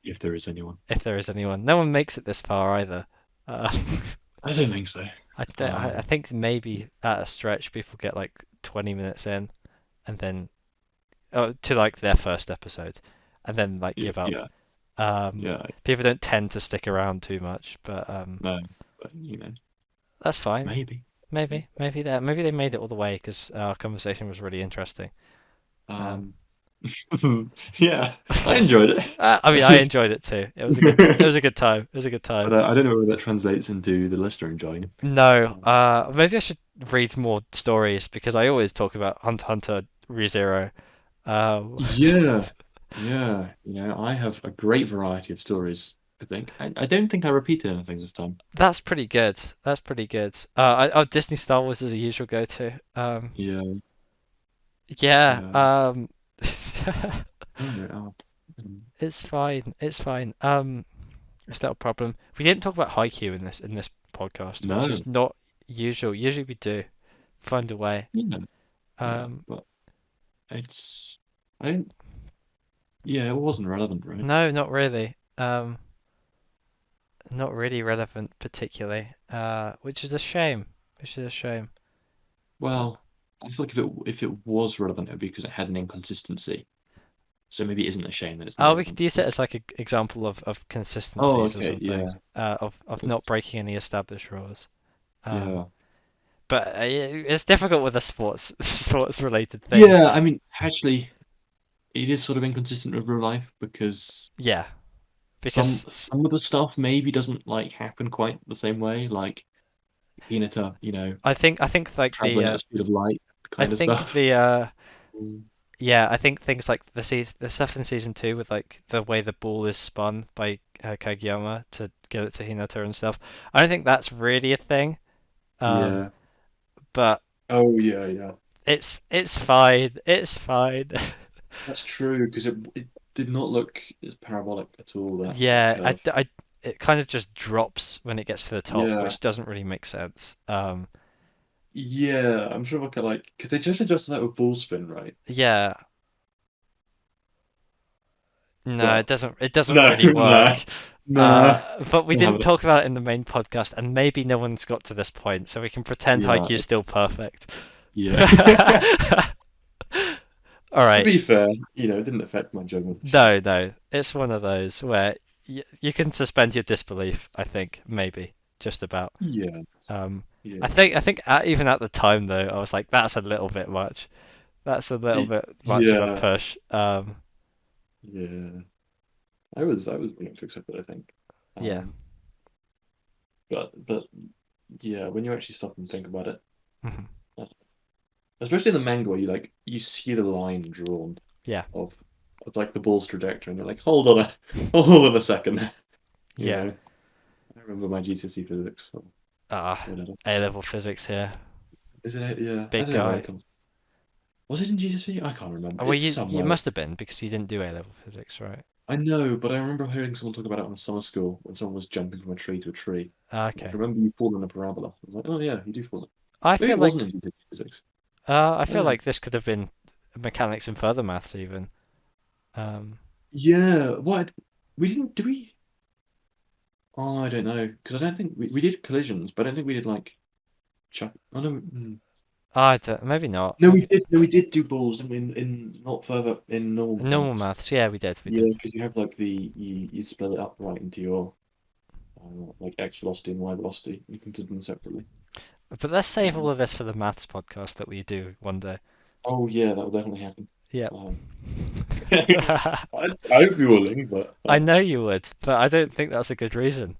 If there is anyone. if there is anyone, no one makes it this far either. Uh, I don't think so. I think maybe at a stretch people get like 20 minutes in, and then to like their first episode, and then like Yeah, give up. yeah, Um, yeah. People don't tend to stick around too much, but No, but that's fine. maybe. Maybe they made it all the way because our conversation was really interesting. Um, Um, yeah, I enjoyed I mean, I it. enjoyed it too. It was a good time. It was a good time. But I don't know whether that translates into the listener enjoying it. No, maybe I should read more stories because I always talk about Hunter x Hunter ReZero. Um, Yeah, yeah. I have a great variety of stories, I think. I don't think I repeated anything this time. that's pretty good. That's pretty good. Disney Star Wars is a usual go-to. Yeah, Yeah. yeah. Oh, It's fine. It's fine. It's not a problem. We didn't talk about Haikyuu in this podcast, which no, is not usual. Usually we do find a way. yeah, yeah. Um, But it's, I don't, yeah, it wasn't relevant, right? no, not really. Not really relevant particularly. Which is a shame. Which is a shame. But Well, I feel like if it was relevant, it would be because it had an inconsistency. So maybe it isn't a shame that it's not we could relevant. use it But as like an example of oh, consistencies or okay, something. yeah, Of not breaking any established rules. Um, yeah, but it's difficult with a sports related thing. yeah. I mean, actually, it is sort of inconsistent with real life because Yeah, some because some of the stuff maybe doesn't like happen quite the same way, like Hinata, I think like traveling at the speed of light I kind of think stuff. the Mm. yeah, I think things like the stuff in season two with like the way the ball is spun by Kageyama to get it to Hinata and stuff. I don't think that's really a thing. Um, Yeah. but Oh, yeah, yeah. it's fine. It's fine. That's true because it did not look as parabolic at all, that Yeah, curve. it kind of just drops when it gets to the top, Yeah. which doesn't really make sense. Yeah, I'm sure I could like because they just adjusted that with ball spin, right? Yeah, no, Well, it doesn't no, really no, work. no. But we We'll have didn't it. talk about it in the main podcast, and maybe no one's got to this point, so we can pretend Yeah, Haikyuu's still perfect. yeah. All To right. be fair, it didn't affect my judgment of the show. No. It's one of those where you can suspend your disbelief, I think, maybe, just about. Yeah, Um, yeah. I think even at the time though, I was like, that's a little bit much. That's a little bit much of a Yeah, push. yeah. I was willing to accept it, I think. Yeah. Um, but yeah, when you actually stop and think about it, Mhm. uh, especially in the manga where you see the line drawn Yeah. of like the ball's trajectory, and you're like, hold on a second, you Yeah. know. I remember my GCSE physics or Ah, whatever. A-level physics here. Is it? Yeah, I Big don't know where it guy. comes. Was it in GCSE? I can't remember. Oh, well, It's you somewhere. must have been because you didn't do A-level physics, right? I know, but I remember hearing someone talk about it on a summer school when someone was jumping from a tree to a tree. Ah, I okay. remember you fall in a parabola. I was like, oh yeah, you do fall in. I Maybe feel it wasn't like in GCSE physics. I I feel don't know. like this could have been mechanics and further maths even. Um, Yeah, what? We didn't, do we? Oh, I don't know. Because I don't think we did collisions, but I don't think we did like chuck. Oh, no. I don't, maybe not. No, we Maybe did. No, we did do balls in not further in normal normal maths. maths. Yeah, we did. We Yeah, did. because you have like you split it up right into your like x velocity and y velocity. You consider them separately. But let's save all Um, of this for the maths podcast that we do one day. oh yeah, that will definitely happen. Yep. Um, I'd be willing, but I know you would, but I don't think that's a good reason.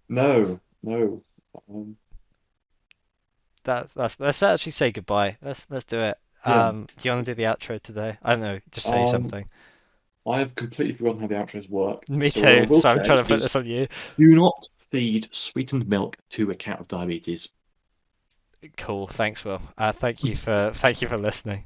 no, no. Um, That's let's actually say goodbye. Let's do it. yeah. Do you want to do the outro today? I don't know, just say Um, something. I have completely forgotten how the outros work. Me So what I too. will So I'm say trying to put is, this on you. do not feed sweetened milk to a cat with diabetes. Cool. Thanks, Will. Thank you for listening.